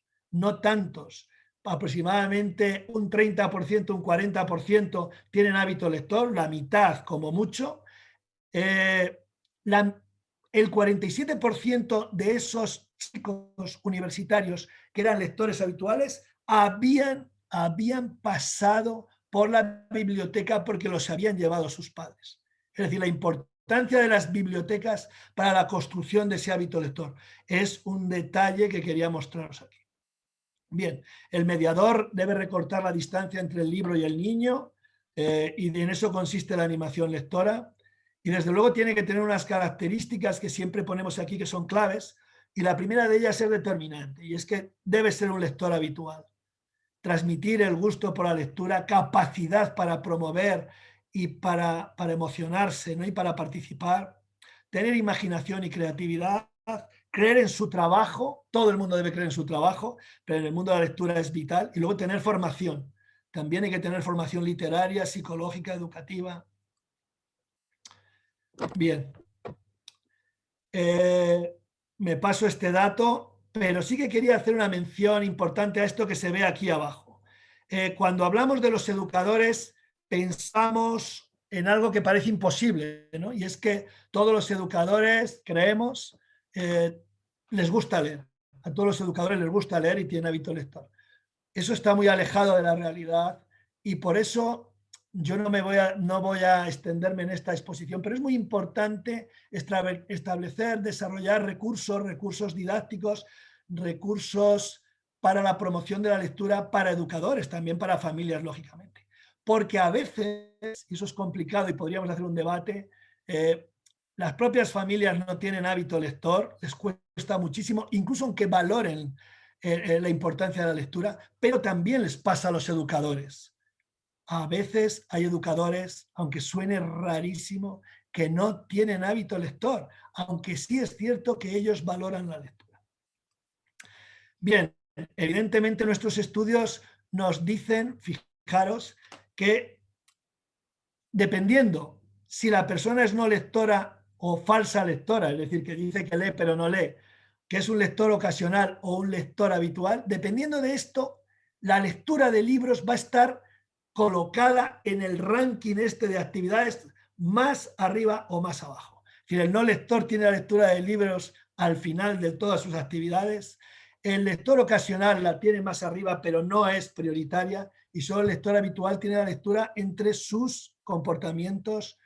aproximadamente un 30%, un 40% tienen hábito lector, la mitad como mucho. El 47% de esos chicos universitarios que eran lectores habituales habían pasado por la biblioteca porque los habían llevado sus padres. Es decir, la importancia de las bibliotecas para la construcción de ese hábito lector es un detalle que quería mostraros aquí. Bien, el mediador debe recortar la distancia entre el libro y el niño y en eso consiste la animación lectora. Y desde luego tiene que tener unas características que siempre ponemos aquí que son claves, y la primera de ellas es determinante, y es que debe ser un lector habitual. Transmitir el gusto por la lectura, capacidad para promover y para emocionarse, ¿no? Y para participar, tener imaginación y creatividad, creer en su trabajo, todo el mundo debe creer en su trabajo, pero en el mundo de la lectura es vital, y luego tener formación. También hay que tener formación literaria, psicológica, educativa. Bien. Me paso este dato, pero sí que quería hacer una mención importante a esto que se ve aquí abajo. Cuando hablamos de los educadores, pensamos en algo que parece imposible, ¿no? Y es que todos los educadores, creemos, les gusta leer. A todos los educadores les gusta leer y tienen hábito lector. Eso está muy alejado de la realidad y por eso yo no voy a extenderme en esta exposición, pero es muy importante establecer, desarrollar recursos didácticos, recursos para la promoción de la lectura para educadores, también para familias, lógicamente. Porque a veces, y eso es complicado y podríamos hacer un debate, las propias familias no tienen hábito lector, les cuesta muchísimo, incluso aunque valoren la importancia de la lectura, pero también les pasa a los educadores. A veces hay educadores, aunque suene rarísimo, que no tienen hábito lector, aunque sí es cierto que ellos valoran la lectura. Bien, evidentemente nuestros estudios nos dicen, fijaros, que dependiendo si la persona es no lectora o falsa lectora, es decir, que dice que lee pero no lee, que es un lector ocasional o un lector habitual, dependiendo de esto, la lectura de libros va a estar colocada en el ranking este de actividades más arriba o más abajo. Es decir, el no lector tiene la lectura de libros al final de todas sus actividades, el lector ocasional la tiene más arriba pero no es prioritaria y solo el lector habitual tiene la lectura entre sus comportamientos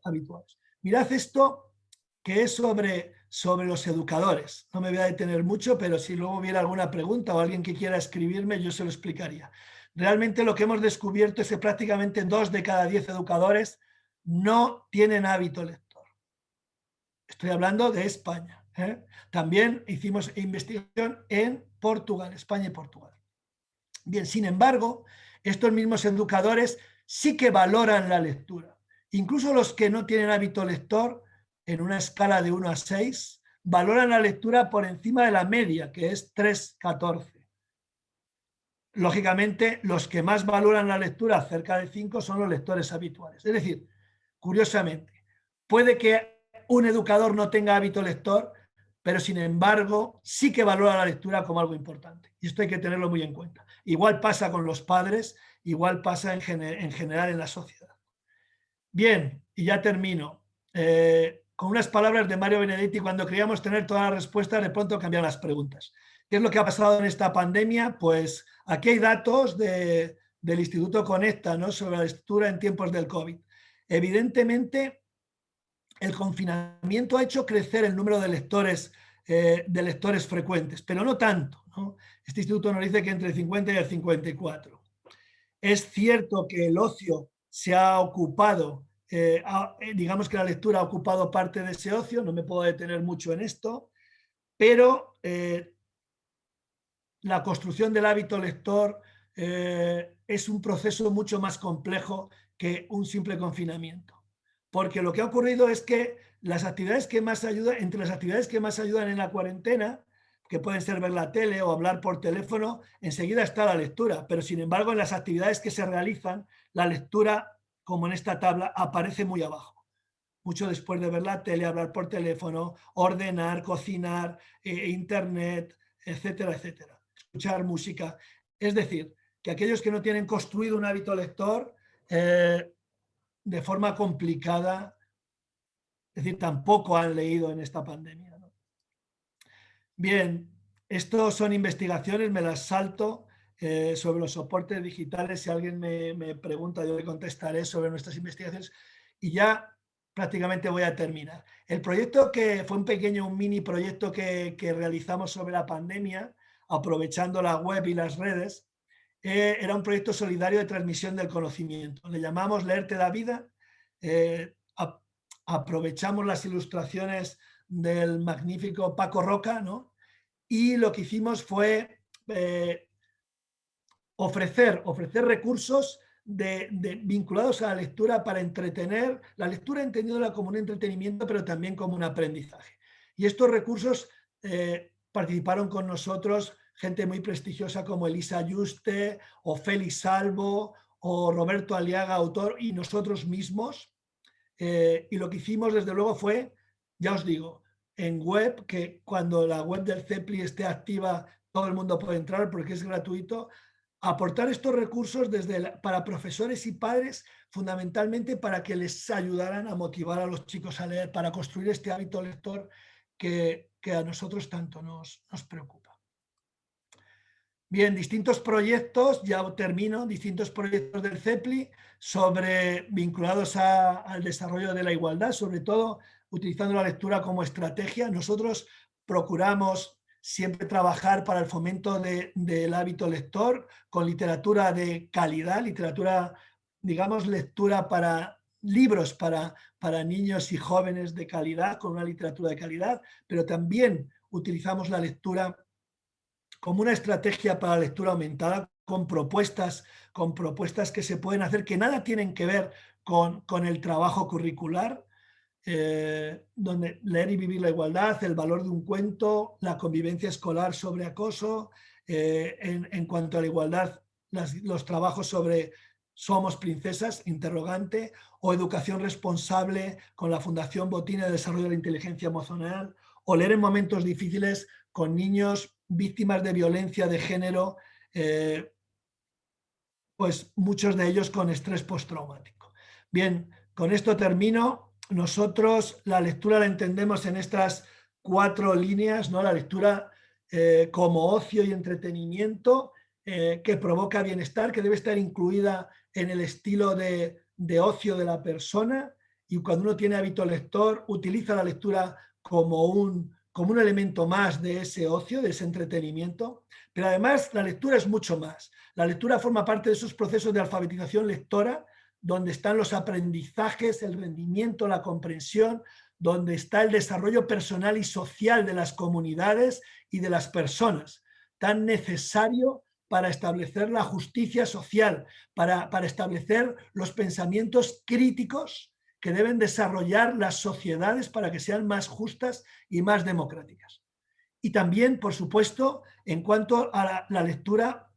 habituales. Mirad esto que es sobre sobre los educadores. No me voy a detener mucho, pero si luego hubiera alguna pregunta o alguien que quiera escribirme, yo se lo explicaría. Realmente lo que hemos descubierto es que prácticamente 2 de cada 10 educadores no tienen hábito lector. Estoy hablando de España, ¿eh? También hicimos investigación en Portugal, España y Portugal. Bien, sin embargo, estos mismos educadores sí que valoran la lectura. Incluso los que no tienen hábito lector, en una escala de 1 a 6, valoran la lectura por encima de la media, que es 3,14. Lógicamente, los que más valoran la lectura, cerca de 5, son los lectores habituales. Es decir, curiosamente, puede que un educador no tenga hábito lector, pero sin embargo sí que valora la lectura como algo importante. Y esto hay que tenerlo muy en cuenta. Igual pasa con los padres, igual pasa en general en la sociedad. Bien, y ya termino. Con unas palabras de Mario Benedetti: cuando creíamos tener todas las respuestas, de pronto cambian las preguntas. ¿Qué es lo que ha pasado en esta pandemia? Pues aquí hay datos del Instituto Conecta, ¿no?, sobre la lectura en tiempos del COVID. Evidentemente, el confinamiento ha hecho crecer el número de lectores frecuentes, pero no tanto, ¿no? Este instituto nos dice que entre el 50 y el 54. Es cierto que el ocio se ha ocupado, digamos que la lectura ha ocupado parte de ese ocio, no me puedo detener mucho en esto, pero la construcción del hábito lector es un proceso mucho más complejo que un simple confinamiento. Porque lo que ha ocurrido es que las actividades que más ayudan, entre las actividades que más ayudan en la cuarentena, que pueden ser ver la tele o hablar por teléfono, enseguida está la lectura. Pero sin embargo, en las actividades que se realizan, la lectura, como en esta tabla, aparece muy abajo. Mucho después de ver la tele, hablar por teléfono, ordenar, cocinar, internet, etcétera, etcétera. Escuchar música. Es decir, que aquellos que no tienen construido un hábito lector, de forma complicada, es decir, tampoco han leído en esta pandemia, ¿no? Bien, estos son investigaciones, me las salto, sobre los soportes digitales. Si alguien me pregunta, yo le contestaré sobre nuestras investigaciones y ya prácticamente voy a terminar. El proyecto, que fue un mini proyecto que realizamos sobre la pandemia, aprovechando la web y las redes, era un proyecto solidario de transmisión del conocimiento. Le llamamos Leerte la vida. Aprovechamos las ilustraciones del magnífico Paco Roca, ¿no? Y lo que hicimos fue ofrecer recursos vinculados a la lectura para entretener, la lectura entendiéndola como un entretenimiento, pero también como un aprendizaje. Y estos recursos participaron con nosotros gente muy prestigiosa como Elisa Yuste o Félix Salvo o Roberto Aliaga, autor, y nosotros mismos. Y lo que hicimos, desde luego, fue, ya os digo, en web, que cuando la web del CEPLI esté activa, todo el mundo puede entrar porque es gratuito, aportar estos recursos para profesores y padres, fundamentalmente para que les ayudaran a motivar a los chicos a leer, para construir este hábito lector que a nosotros tanto nos preocupa. Bien, distintos proyectos, ya termino, distintos proyectos del CEPLI vinculados al desarrollo de la igualdad, sobre todo utilizando la lectura como estrategia. Nosotros procuramos siempre trabajar para el fomento del hábito lector, con literatura de calidad, literatura, digamos, lectura para libros para niños y jóvenes de calidad, con una literatura de calidad, pero también utilizamos la lectura como una estrategia para la lectura aumentada, con propuestas que se pueden hacer, que nada tienen que ver con el trabajo curricular, donde leer y vivir la igualdad, el valor de un cuento, la convivencia escolar sobre acoso, en cuanto a la igualdad, los trabajos sobre Somos princesas, interrogante, o educación responsable con la Fundación Botín de Desarrollo de la Inteligencia Emocional, o leer en momentos difíciles con niños víctimas de violencia de género, pues muchos de ellos con estrés postraumático. Bien, con esto termino. Nosotros la lectura la entendemos en estas 4 líneas, ¿no? La lectura como ocio y entretenimiento, que provoca bienestar, que debe estar incluida en el estilo de ocio de la persona, y cuando uno tiene hábito lector, utiliza la lectura como un elemento más de ese ocio, de ese entretenimiento, pero además la lectura es mucho más. La lectura forma parte de esos procesos de alfabetización lectora, donde están los aprendizajes, el rendimiento, la comprensión, donde está el desarrollo personal y social de las comunidades y de las personas, tan necesario para establecer la justicia social, para establecer los pensamientos críticos que deben desarrollar las sociedades para que sean más justas y más democráticas. Y también, por supuesto, en cuanto a la lectura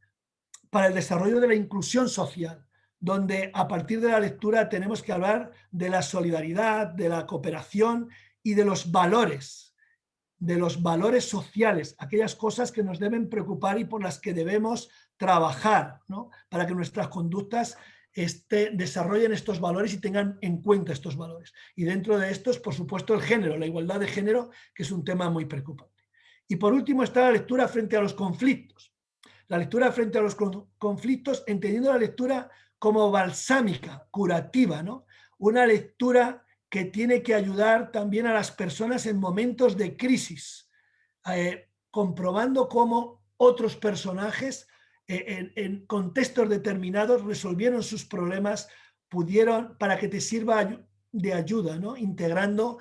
para el desarrollo de la inclusión social, donde a partir de la lectura tenemos que hablar de la solidaridad, de la cooperación y de los valores sociales, aquellas cosas que nos deben preocupar y por las que debemos trabajar, ¿no? Para que nuestras conductas desarrollen estos valores y tengan en cuenta estos valores. Y dentro de estos, por supuesto, el género, la igualdad de género, que es un tema muy preocupante. Y por último está la lectura frente a los conflictos. La lectura frente a los conflictos, entendiendo la lectura como balsámica, curativa, ¿no? Una lectura que tiene que ayudar también a las personas en momentos de crisis, comprobando cómo otros personajes en contextos determinados resolvieron sus problemas, pudieron, para que te sirva de ayuda, ¿no? Integrando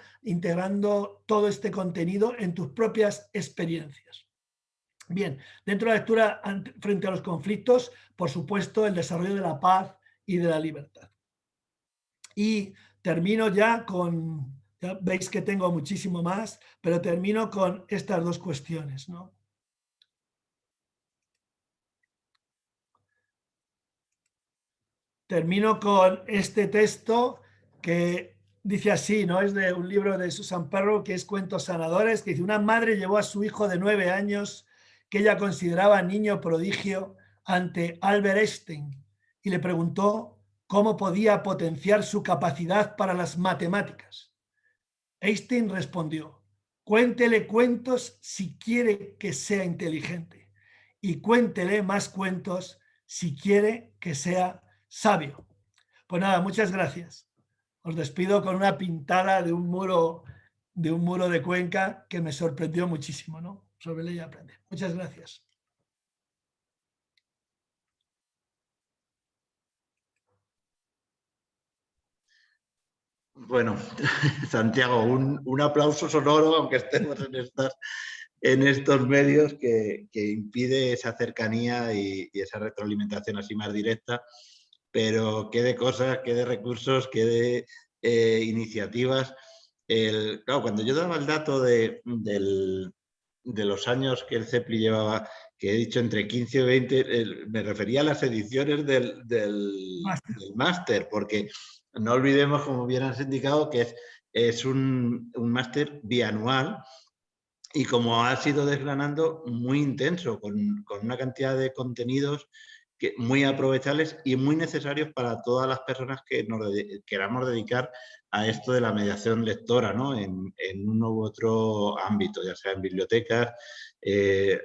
todo este contenido en tus propias experiencias. Bien, dentro de la lectura frente a los conflictos, por supuesto, el desarrollo de la paz y de la libertad. Y termino ya veis que tengo muchísimo más, pero termino con estas dos cuestiones, ¿no? Termino con este texto que dice así, ¿no? Es de un libro de Susan Perrow, que es Cuentos Sanadores, que dice: una madre llevó a su hijo de 9 años, que ella consideraba niño prodigio, ante Albert Einstein y le preguntó cómo podía potenciar su capacidad para las matemáticas. Einstein respondió: cuéntele cuentos si quiere que sea inteligente, y cuéntele más cuentos si quiere que sea sabio. Pues nada, muchas gracias. Os despido con una pintada de un muro de Cuenca que me sorprendió muchísimo, ¿no? Sobre Leer y Aprender. Muchas gracias. Bueno, Santiago, un aplauso sonoro, aunque estemos en estos medios, que impide esa cercanía y esa retroalimentación así más directa, pero qué de cosas, qué de recursos, qué de iniciativas. Claro, cuando yo daba el dato de los años que el CEPLI llevaba, que he dicho entre 15 y 20, me refería a las ediciones del máster, porque no olvidemos, como bien has indicado, que es un máster bianual y, como ha sido desgranando, muy intenso, con una cantidad de contenidos muy aprovechables y muy necesarios para todas las personas que nos queramos dedicar a esto de la mediación lectora, ¿no? En uno u otro ámbito, ya sea en bibliotecas.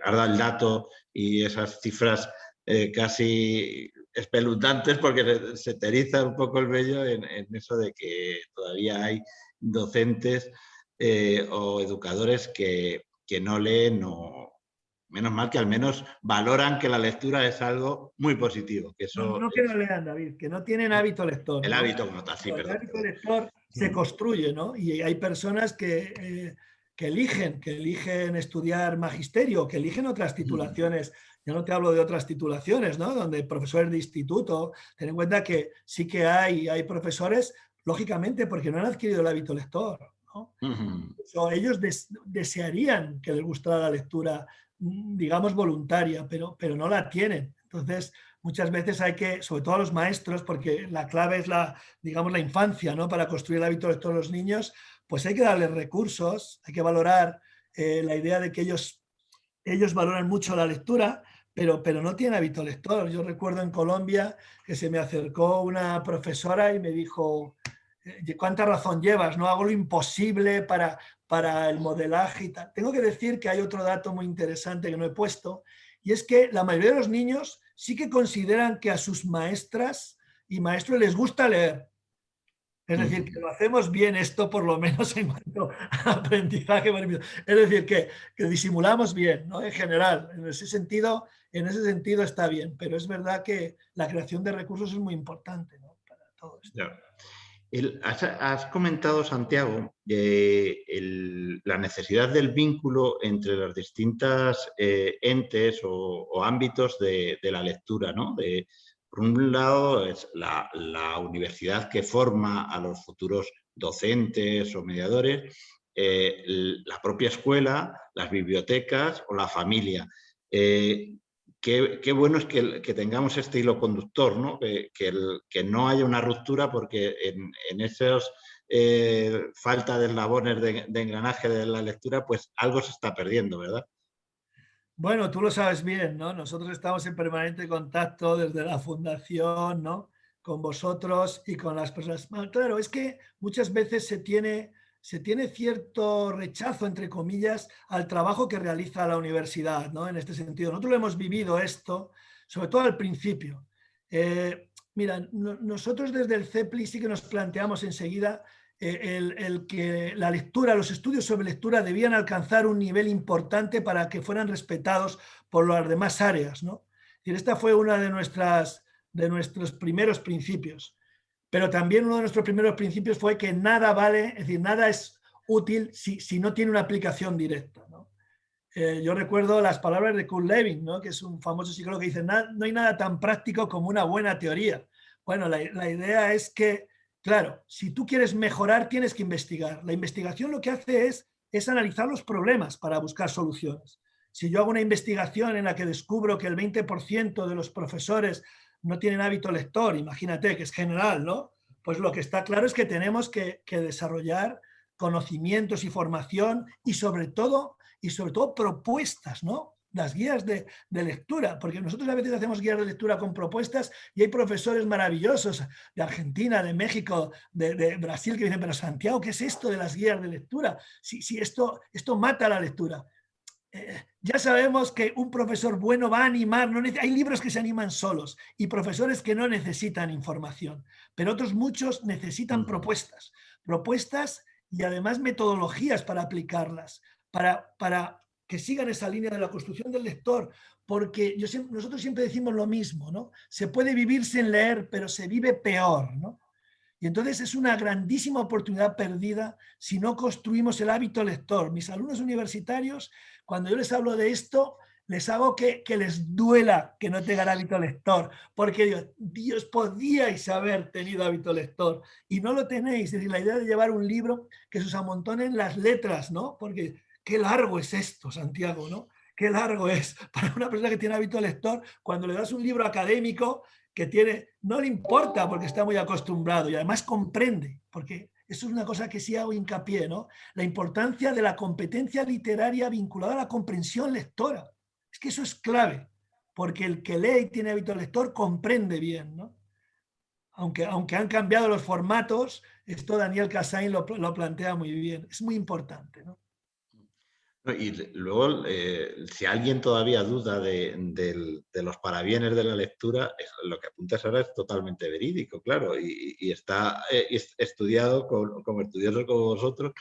Has dado el dato y esas cifras casi espeluznantes, porque se te eriza un poco el vello en eso de que todavía hay docentes o educadores que no leen, o menos mal que al menos valoran que la lectura es algo muy positivo. Que eso no que no lean, David, que no tienen hábito lector. El ¿no? hábito como tal, sí, perdón. El hábito lector se construye, ¿no? Y hay personas que eligen estudiar magisterio, que eligen otras titulaciones. Yo no te hablo de otras titulaciones, ¿no? Donde profesores de instituto, ten en cuenta que sí que hay profesores, lógicamente, porque no han adquirido el hábito lector, ¿no? Ellos desearían que les gustara la lectura, digamos, voluntaria, pero no la tienen. Entonces, muchas veces hay que, sobre todo a los maestros, porque la clave es digamos, la infancia, ¿no? Para construir el hábito lector de los niños, pues hay que darles recursos, hay que valorar la idea de que ellos valoran mucho la lectura, pero no tienen hábito lector. Yo recuerdo en Colombia que se me acercó una profesora y me dijo: ¿cuánta razón llevas? No hago lo imposible para el modelaje y tal. Tengo que decir que hay otro dato muy interesante que no he puesto, y es que la mayoría de los niños sí que consideran que a sus maestras y maestros les gusta leer, Es decir, que lo hacemos bien esto, por lo menos en cuanto a aprendizaje. Es decir, que disimulamos bien, ¿no? En general, en ese sentido está bien, pero es verdad que la creación de recursos es muy importante, ¿no? Para todo esto. Ya. Has comentado, Santiago, la necesidad del vínculo entre las distintas entes o ámbitos de la lectura, ¿no? Por un lado, es la universidad que forma a los futuros docentes o mediadores, la propia escuela, las bibliotecas o la familia. Qué bueno es que tengamos este hilo conductor, ¿no? Que no haya una ruptura, porque en esos falta de eslabones de engranaje de la lectura, pues algo se está perdiendo, ¿verdad? Bueno, tú lo sabes bien, ¿no? Nosotros estamos en permanente contacto desde la fundación, ¿no? Con vosotros y con las personas. Bueno, claro, es que muchas veces se tiene cierto rechazo, entre comillas, al trabajo que realiza la universidad, ¿no? En este sentido. Nosotros lo hemos vivido esto, sobre todo al principio. Mira, nosotros desde el CEPLI sí que nos planteamos enseguida el que la lectura, los estudios sobre lectura debían alcanzar un nivel importante para que fueran respetados por las demás áreas, ¿no? Y esta fue una de nuestros primeros principios. Pero también uno de nuestros primeros principios fue que nada vale, es decir, nada es útil si no tiene una aplicación directa, ¿no? Yo recuerdo las palabras de Kurt Lewin, ¿no? Que es un famoso psicólogo que dice: no hay nada tan práctico como una buena teoría. Bueno, la idea es que, claro, si tú quieres mejorar, tienes que investigar. La investigación lo que hace es analizar los problemas para buscar soluciones. Si yo hago una investigación en la que descubro que el 20% de los profesores no tienen hábito lector, imagínate que es general, ¿no? Pues lo que está claro es que tenemos que desarrollar conocimientos y formación y sobre todo propuestas, ¿no? Las guías de lectura, porque nosotros a veces hacemos guías de lectura con propuestas y hay profesores maravillosos de Argentina, de México, de Brasil, que dicen: pero Santiago, ¿qué es esto de las guías de lectura? Si esto mata la lectura. Ya sabemos que un profesor bueno va a animar, hay libros que se animan solos y profesores que no necesitan información, pero otros muchos necesitan propuestas y además metodologías para aplicarlas, para que sigan esa línea de la construcción del lector, porque nosotros siempre decimos lo mismo, ¿no? Se puede vivir sin leer, pero se vive peor, ¿no? Y entonces es una grandísima oportunidad perdida si no construimos el hábito lector. Mis alumnos universitarios, cuando yo les hablo de esto, les hago que les duela que no tengan hábito lector, porque digo: Dios, podíais haber tenido hábito lector y no lo tenéis. Es decir, la idea de llevar un libro que se os amontonen las letras, ¿no? Porque qué largo es esto, Santiago, ¿no? Qué largo es para una persona que tiene hábito lector. Cuando le das un libro académico que no le importa porque está muy acostumbrado y además comprende, porque eso es una cosa que sí hago hincapié, ¿no? La importancia de la competencia literaria vinculada a la comprensión lectora. Es que eso es clave, porque el que lee y tiene hábito lector comprende bien, ¿no? Aunque han cambiado los formatos, esto Daniel Cassain lo plantea muy bien. Es muy importante, ¿no? Y luego, si alguien todavía duda de los parabienes de la lectura, lo que apuntas ahora es totalmente verídico, claro, y está estudiado como estudiosos como vosotros,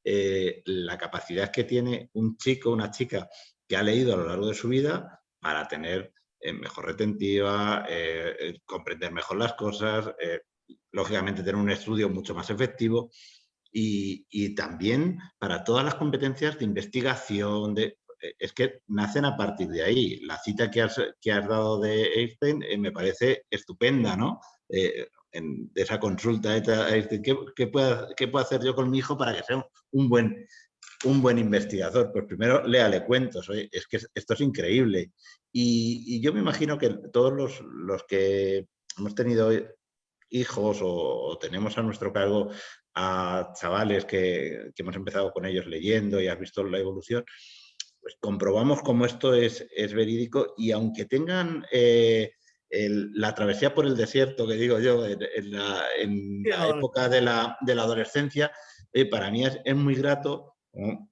la capacidad que tiene un chico, una chica que ha leído a lo largo de su vida para tener mejor retentiva, comprender mejor las cosas, lógicamente tener un estudio mucho más efectivo. Y también para todas las competencias de investigación, es que nacen a partir de ahí. La cita que has dado de Einstein me parece estupenda, ¿no? De esa consulta, ¿qué puedo hacer yo con mi hijo para que sea un buen investigador? Pues primero léale cuentos, oye, es que esto es increíble. Y yo me imagino que todos los que hemos tenido hijos o tenemos a nuestro cargo a chavales que hemos empezado con ellos leyendo y has visto la evolución, pues comprobamos cómo esto es verídico, y aunque tengan la travesía por el desierto, que digo yo, en la época de la adolescencia, para mí es muy grato, ¿no?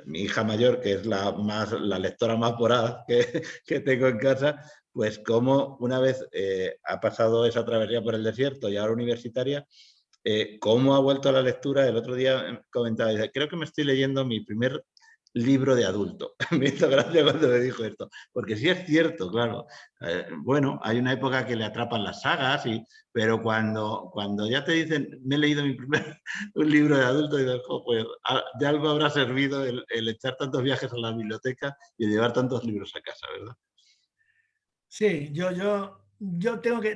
Mi hija mayor, que es la lectora más voraz que tengo en casa, pues como una vez ha pasado esa travesía por el desierto y ahora universitaria, cómo ha vuelto a la lectura. El otro día comentaba, dice, creo que me estoy leyendo mi primer libro de adulto. Me hizo gracia cuando me dijo esto, porque sí es cierto, claro. Bueno, hay una época que le atrapan las sagas, pero cuando ya te dicen, me he leído mi primer un libro de adulto, y digo, pues de algo habrá servido el echar tantos viajes a la biblioteca y llevar tantos libros a casa, ¿verdad? Sí,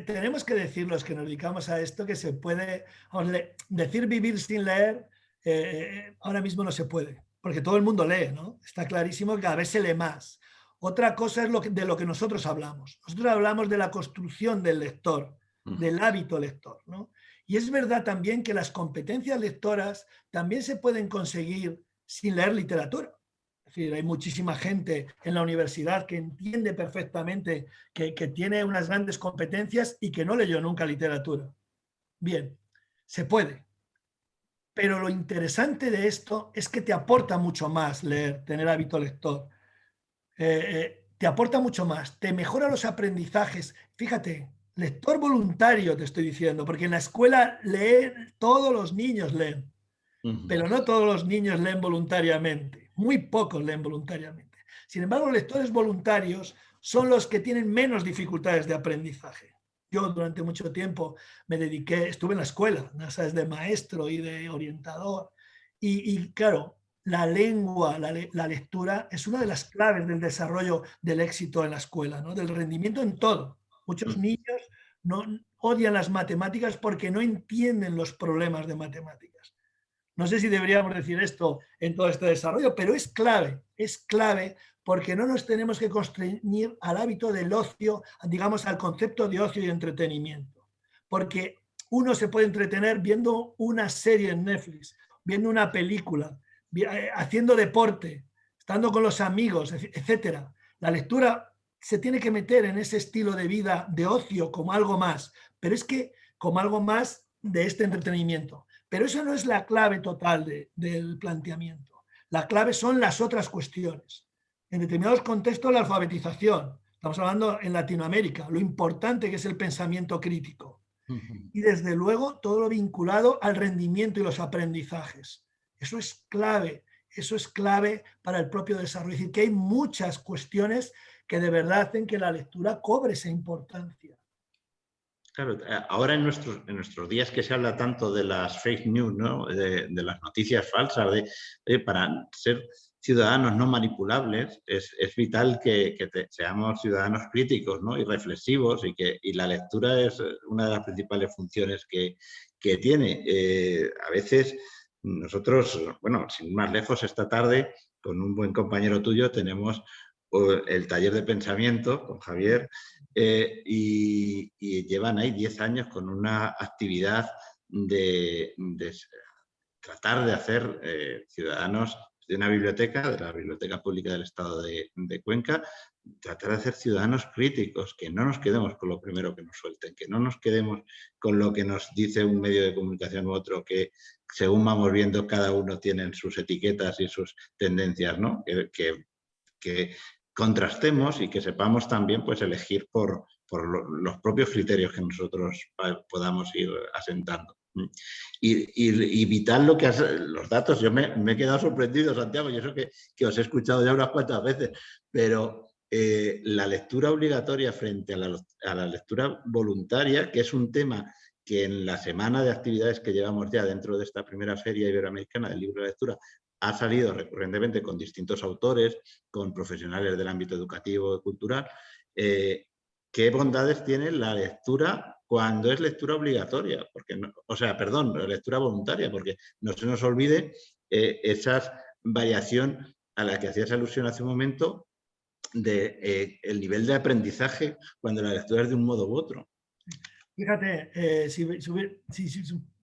tenemos que decir los que nos dedicamos a esto que se puede, vamos, decir vivir sin leer, ahora mismo no se puede, porque todo el mundo lee, ¿no? Está clarísimo que cada vez se lee más. Otra cosa es de lo que nosotros hablamos. Nosotros hablamos de la construcción del lector, del hábito lector, ¿no? Y es verdad también que las competencias lectoras también se pueden conseguir sin leer literatura. Es decir, hay muchísima gente en la universidad que entiende perfectamente que tiene unas grandes competencias y que no leyó nunca literatura. Bien, se puede. Pero lo interesante de esto es que te aporta mucho más leer, tener hábito lector. Te aporta mucho más, te mejora los aprendizajes. Fíjate, lector voluntario te estoy diciendo, porque en la escuela leen, todos los niños leen, pero no todos los niños leen voluntariamente, muy pocos leen voluntariamente. Sin embargo, los lectores voluntarios son los que tienen menos dificultades de aprendizaje. Yo durante mucho tiempo estuve en la escuela, ¿sabes? De maestro y de orientador, y claro, la lengua, la lectura es una de las claves del desarrollo del éxito en la escuela, ¿no? Del rendimiento en todo. Muchos niños no, odian las matemáticas porque no entienden los problemas de matemáticas. No sé si deberíamos decir esto en todo este desarrollo, pero es clave porque no nos tenemos que constreñir al hábito del ocio, digamos, al concepto de ocio y entretenimiento. Porque uno se puede entretener viendo una serie en Netflix, viendo una película, haciendo deporte, estando con los amigos, etcétera. La lectura se tiene que meter en ese estilo de vida de ocio como algo más, pero es que como algo más de este entretenimiento. Pero eso no es la clave total del planteamiento. La clave son las otras cuestiones. En determinados contextos, la alfabetización. Estamos hablando en Latinoamérica, lo importante que es el pensamiento crítico. Y desde luego todo lo vinculado al rendimiento y los aprendizajes. Eso es clave para el propio desarrollo. Es decir, que hay muchas cuestiones que de verdad hacen que la lectura cobre esa importancia. Claro, ahora en nuestros días que se habla tanto de las fake news, ¿no? De las noticias falsas, para ser ciudadanos no manipulables, es vital que seamos ciudadanos críticos, ¿no? Y reflexivos, y la lectura es una de las principales funciones que tiene. A veces nosotros, bueno, sin ir más lejos, esta tarde, con un buen compañero tuyo, tenemos el taller de pensamiento con Javier, y llevan ahí 10 años con una actividad de tratar de hacer ciudadanos de una biblioteca, de la Biblioteca Pública del Estado de Cuenca, tratar de hacer ciudadanos críticos, que no nos quedemos con lo primero que nos suelten, que no nos quedemos con lo que nos dice un medio de comunicación u otro, que según vamos viendo cada uno tiene sus etiquetas y sus tendencias, ¿no? Que contrastemos y que sepamos también pues, elegir por los propios criterios que nosotros podamos ir asentando. Y vital los datos, yo me he quedado sorprendido, Santiago, y eso que os he escuchado ya unas cuantas veces, pero la lectura obligatoria frente a la lectura voluntaria, que es un tema que en la semana de actividades que llevamos ya dentro de esta primera feria iberoamericana del libro de lectura ha salido recurrentemente con distintos autores, con profesionales del ámbito educativo y cultural. ¿Qué bondades tiene la lectura cuando es lectura obligatoria? Lectura voluntaria, porque no se nos olvide esa variación a la que hacías alusión hace un momento de el nivel de aprendizaje cuando la lectura es de un modo u otro. Fíjate,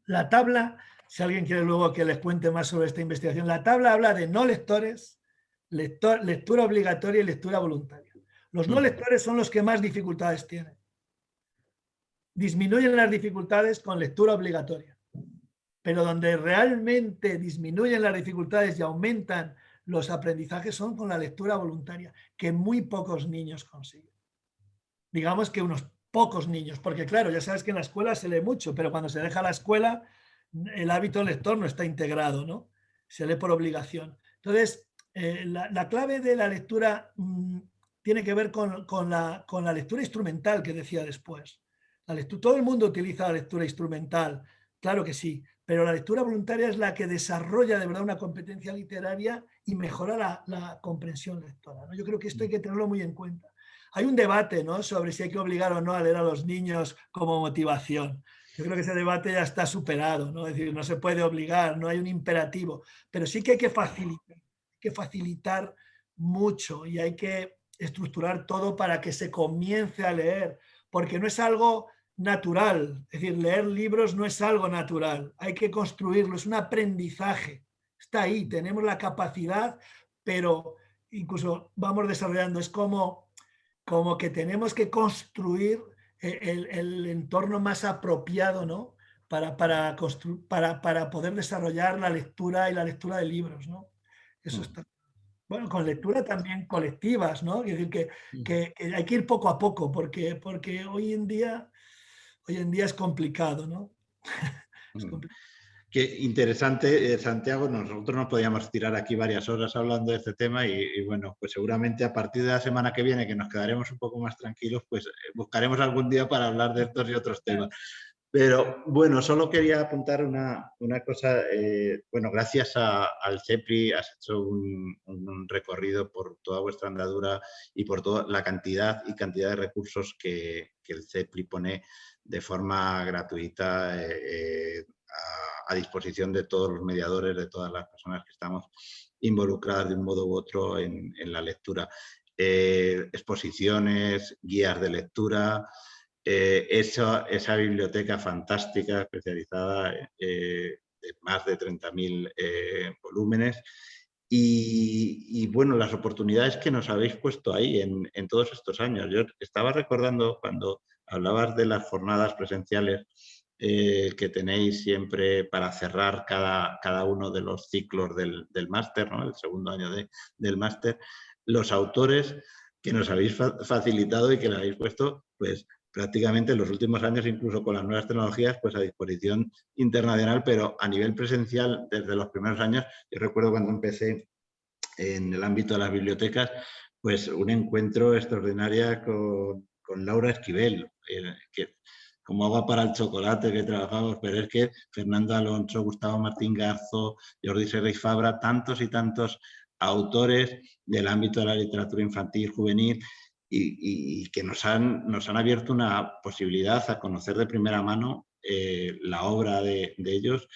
la tabla, si alguien quiere luego que les cuente más sobre esta investigación, la tabla habla de no lectores, lectura obligatoria y lectura voluntaria. Los no lectores son los que más dificultades tienen. Disminuyen las dificultades con lectura obligatoria, pero donde realmente disminuyen las dificultades y aumentan los aprendizajes son con la lectura voluntaria, que muy pocos niños consiguen. Digamos que unos pocos niños, porque claro, ya sabes que en la escuela se lee mucho, pero cuando se deja la escuela el hábito lector no está integrado, ¿no? Se lee por obligación. Entonces, la clave de la lectura tiene que ver con la lectura instrumental que decía después. Todo el mundo utiliza la lectura instrumental, claro que sí, pero la lectura voluntaria es la que desarrolla de verdad una competencia literaria y mejora la comprensión lectora, ¿no? Yo creo que esto hay que tenerlo muy en cuenta. Hay un debate, ¿no?, sobre si hay que obligar o no a leer a los niños como motivación. Yo creo que ese debate ya está superado, ¿no? Es decir, no se puede obligar, no hay un imperativo, pero sí que hay que facilitar mucho y hay que estructurar todo para que se comience a leer, porque no es algo natural, es decir, leer libros no es algo natural, hay que construirlo, es un aprendizaje, está ahí, tenemos la capacidad, pero incluso vamos desarrollando, es como que tenemos que construir el entorno más apropiado, ¿no? Para poder desarrollar la lectura y la lectura de libros, ¿no? Eso está. Bueno, con lectura también colectivas, ¿no? Es decir, que hay que ir poco a poco, porque hoy en día es complicado, ¿no? Es complicado. Qué interesante, Santiago. Nosotros nos podíamos tirar aquí varias horas hablando de este tema y bueno, pues seguramente a partir de la semana que viene, que nos quedaremos un poco más tranquilos, pues buscaremos algún día para hablar de estos y otros temas. Pero bueno, solo quería apuntar una cosa. Bueno, gracias al CEPRI has hecho un recorrido por toda vuestra andadura y por toda la cantidad de recursos que el CEPRI pone de forma gratuita a disposición de todos los mediadores, de todas las personas que estamos involucradas de un modo u otro en la lectura. Exposiciones, guías de lectura, esa biblioteca fantástica especializada de más de 30.000 volúmenes y bueno, las oportunidades que nos habéis puesto ahí en todos estos años. Yo estaba recordando cuando hablabas de las jornadas presenciales que tenéis siempre para cerrar cada uno de los ciclos del máster, ¿no? El segundo año del máster, los autores que nos habéis facilitado y que le habéis puesto, pues prácticamente en los últimos años, incluso con las nuevas tecnologías, pues a disposición internacional, pero a nivel presencial desde los primeros años. Yo recuerdo cuando empecé en el ámbito de las bibliotecas, pues un encuentro extraordinario con Laura Esquivel, que como agua para el chocolate que trabajamos, pero es que Fernando Alonso, Gustavo Martín Garzo, Jordi Serra y Fabra, tantos y tantos autores del ámbito de la literatura infantil, juvenil, y que nos han abierto una posibilidad a conocer de primera mano la obra de ellos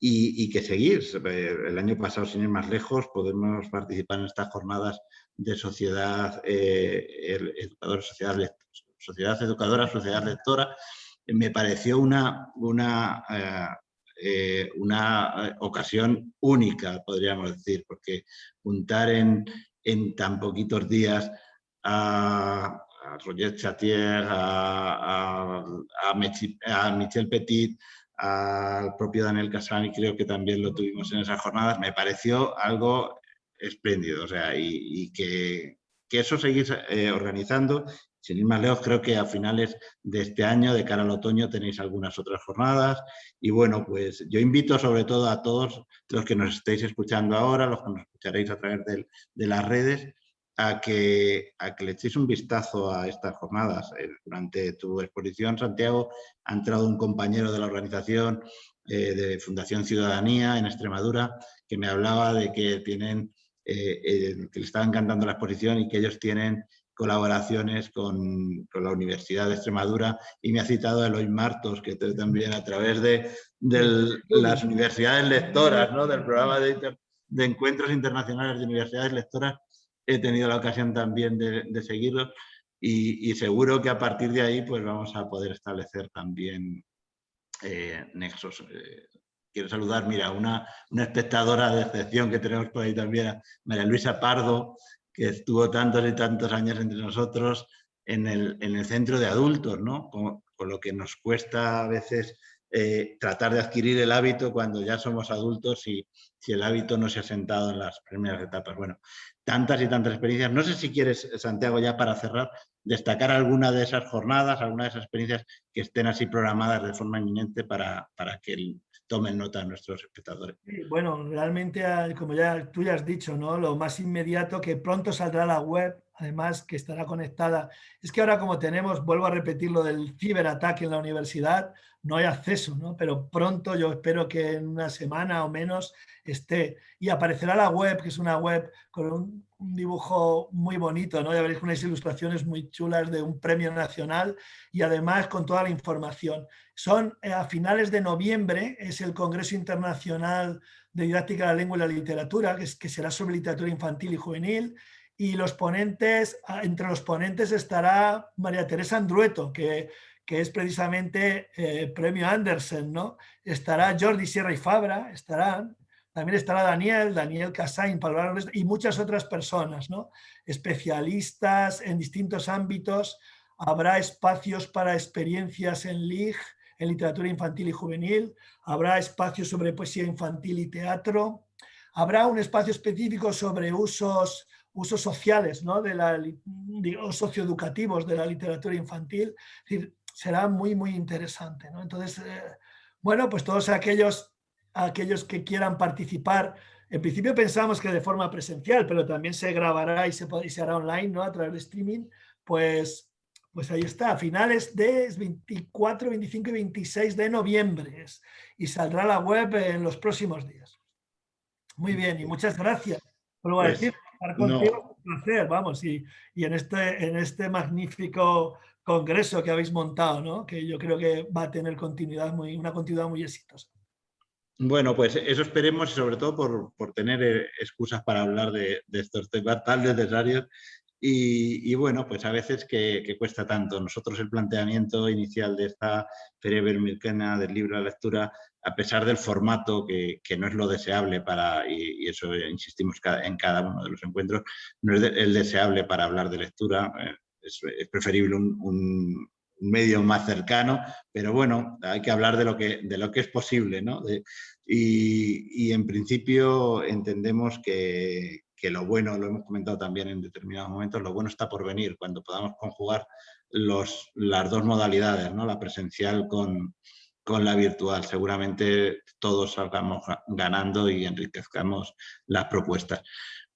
y que seguir. El año pasado, sin ir más lejos, podemos participar en estas jornadas de sociedad educadora, sociedad educadora, sociedad lectora. Me pareció una ocasión única, podríamos decir, porque juntar en tan poquitos días a Roger Chatier, a Michel Petit, al propio Daniel Casani, creo que también lo tuvimos en esas jornadas, me pareció algo espléndido. O sea, y que eso seguís organizando. Sin ir más lejos, creo que a finales de este año, de cara al otoño, tenéis algunas otras jornadas. Y bueno, pues yo invito sobre todo a todos los que nos estéis escuchando ahora, los que nos escucharéis a través de las redes, a que le echéis un vistazo a estas jornadas. Durante tu exposición, Santiago, ha entrado un compañero de la organización de Fundación Ciudadanía en Extremadura que me hablaba de que tienen que le estaba encantando la exposición y que ellos tienen colaboraciones con la Universidad de Extremadura, y me ha citado a Eloy Martos, que también a través de las universidades lectoras, ¿no?, del programa de encuentros internacionales de universidades lectoras, he tenido la ocasión también de seguirlos y seguro que a partir de ahí pues vamos a poder establecer también nexos. Quiero saludar, mira, una espectadora de excepción que tenemos por ahí también, a María Luisa Pardo, que estuvo tantos y tantos años entre nosotros en el centro de adultos, ¿no? Con lo que nos cuesta a veces tratar de adquirir el hábito cuando ya somos adultos y si el hábito no se ha sentado en las primeras etapas. Bueno, tantas y tantas experiencias. No sé si quieres, Santiago, ya para cerrar, destacar alguna de esas jornadas, alguna de esas experiencias que estén así programadas de forma inminente para que tomen nota nuestros espectadores. Sí, bueno, realmente, como tú ya has dicho, ¿no? Lo más inmediato, que pronto saldrá la web, además que estará conectada. Es que ahora como tenemos, vuelvo a repetir lo del ciberataque en la universidad, no hay acceso, ¿no? Pero pronto, yo espero que en una semana o menos esté. Y aparecerá la web, que es una web con un dibujo muy bonito, ¿no? Ya veréis unas ilustraciones muy chulas de un premio nacional y además con toda la información. Son a finales de noviembre, es el Congreso Internacional de Didáctica de la Lengua y la Literatura, que será sobre literatura infantil y juvenil, y los ponentes, entre los ponentes estará María Teresa Andrueto, que es precisamente premio Andersen, ¿no? Estará Jordi Sierra y Fabra, también estará Daniel Casain, y muchas otras personas, ¿no? Especialistas en distintos ámbitos. Habrá espacios para experiencias en LIG, en literatura infantil y juvenil, habrá espacios sobre poesía infantil y teatro, habrá un espacio específico sobre usos sociales, ¿no? O socioeducativos de la literatura infantil. Es decir, será muy, muy interesante, ¿no? Entonces, bueno, pues todos aquellos que quieran participar, en principio pensamos que de forma presencial, pero también se grabará y se hará online, ¿no? A través de streaming, pues ahí está, a finales de 24, 25 y 26 de noviembre. Y saldrá la web en los próximos días. Muy bien, y muchas gracias. Vuelvo a decir, Pues estar contigo no, es un placer, vamos, y en este magnífico congreso que habéis montado, ¿no? Que yo creo que va a tener una continuidad muy exitosa. bueno, pues eso esperemos y sobre todo por tener excusas para hablar de estos temas tan necesarios. Y bueno, pues a veces que cuesta tanto. Nosotros el planteamiento inicial de esta Feria Iberoamericana del Libro de la Lectura, a pesar del formato que no es lo deseable y eso insistimos en cada uno de los encuentros, no es el deseable para hablar de lectura, es preferible un medio más cercano, pero bueno, hay que hablar de lo que es posible, ¿no? Y en principio entendemos que lo bueno, lo hemos comentado también en determinados momentos, lo bueno está por venir, cuando podamos conjugar las dos modalidades, ¿no? La presencial con la virtual. Seguramente todos salgamos ganando y enriquezcamos las propuestas.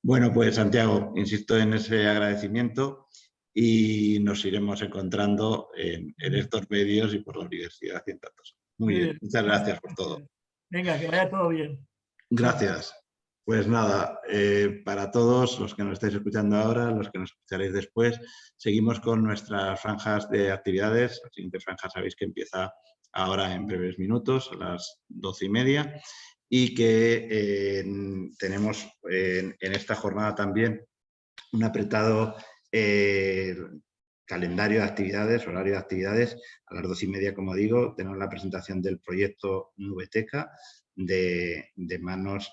Bueno, pues Santiago, insisto en ese agradecimiento y nos iremos encontrando en estos medios y por la universidad y en tantos. Muy Muy bien, bien. muchas gracias por todo. Venga, que vaya todo bien. Chao. Gracias. Pues nada, para todos los que nos estáis escuchando ahora, los que nos escucharéis después, seguimos con nuestras franjas de actividades. La siguiente franja sabéis que empieza ahora en breves minutos, a las 12:30, y que tenemos en esta jornada también un apretado calendario de actividades, horario de actividades. A las 12:30, como digo, tenemos la presentación del proyecto Nubeteca de manos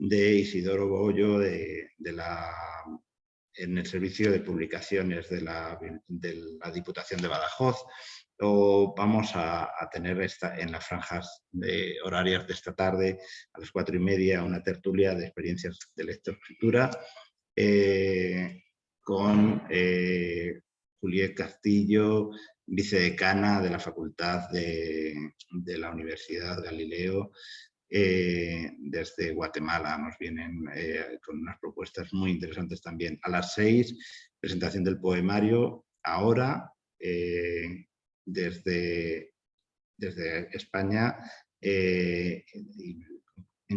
de Isidoro Boyo en el servicio de publicaciones de la Diputación de Badajoz. O vamos a tener en las franjas horarias de esta tarde, a las 4:30, una tertulia de experiencias de lectoescritura con Juliet Castillo, vicedecana de la Facultad de la Universidad Galileo, desde Guatemala. Nos vienen con unas propuestas muy interesantes también. A las 6, presentación del poemario, ahora, desde España, en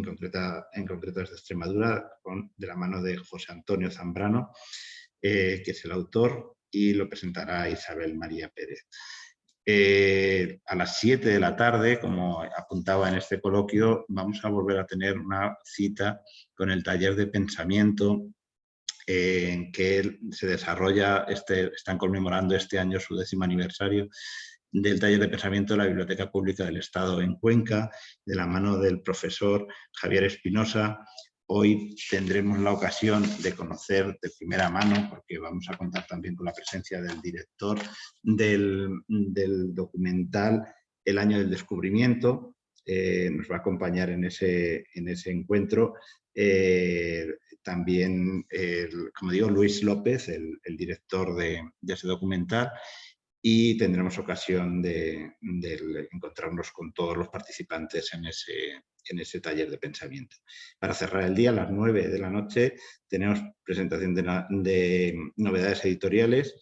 concreto desde Extremadura, de la mano de José Antonio Zambrano, que es el autor, y lo presentará Isabel María Pérez. A las 7 de la tarde, como apuntaba en este coloquio, vamos a volver a tener una cita con el taller de pensamiento en que se desarrolla, están conmemorando este año su 10º aniversario del taller de pensamiento de la Biblioteca Pública del Estado en Cuenca, de la mano del profesor Javier Espinosa. Hoy tendremos la ocasión de conocer de primera mano, porque vamos a contar también con la presencia del director del documental El año del descubrimiento. Nos va a acompañar en ese encuentro. También, como digo, Luis López, el director de ese documental. y tendremos ocasión de encontrarnos con todos los participantes en ese taller de pensamiento. Para cerrar el día, a las 9 de la noche, tenemos presentación de novedades editoriales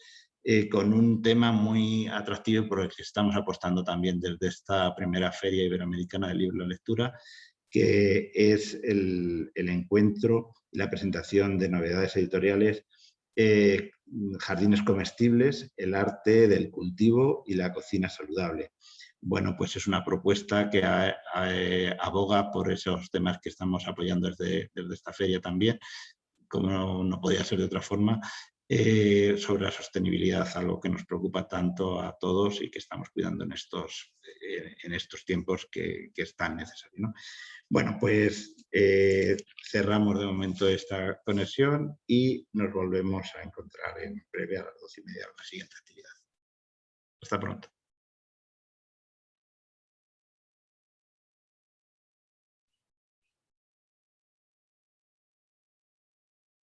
con un tema muy atractivo por el que estamos apostando también desde esta primera Feria Iberoamericana del Libro y la Lectura, que es el encuentro y la presentación de novedades editoriales, jardines comestibles, el arte del cultivo y la cocina saludable. Bueno, pues es una propuesta que aboga por esos temas que estamos apoyando desde esta feria también, como no podía ser de otra forma, sobre la sostenibilidad, algo que nos preocupa tanto a todos y que estamos cuidando en estos tiempos que es tan necesario, ¿no? Bueno, pues cerramos de momento esta conexión y nos volvemos a encontrar en breve a las 12:30 de la siguiente actividad. Hasta pronto.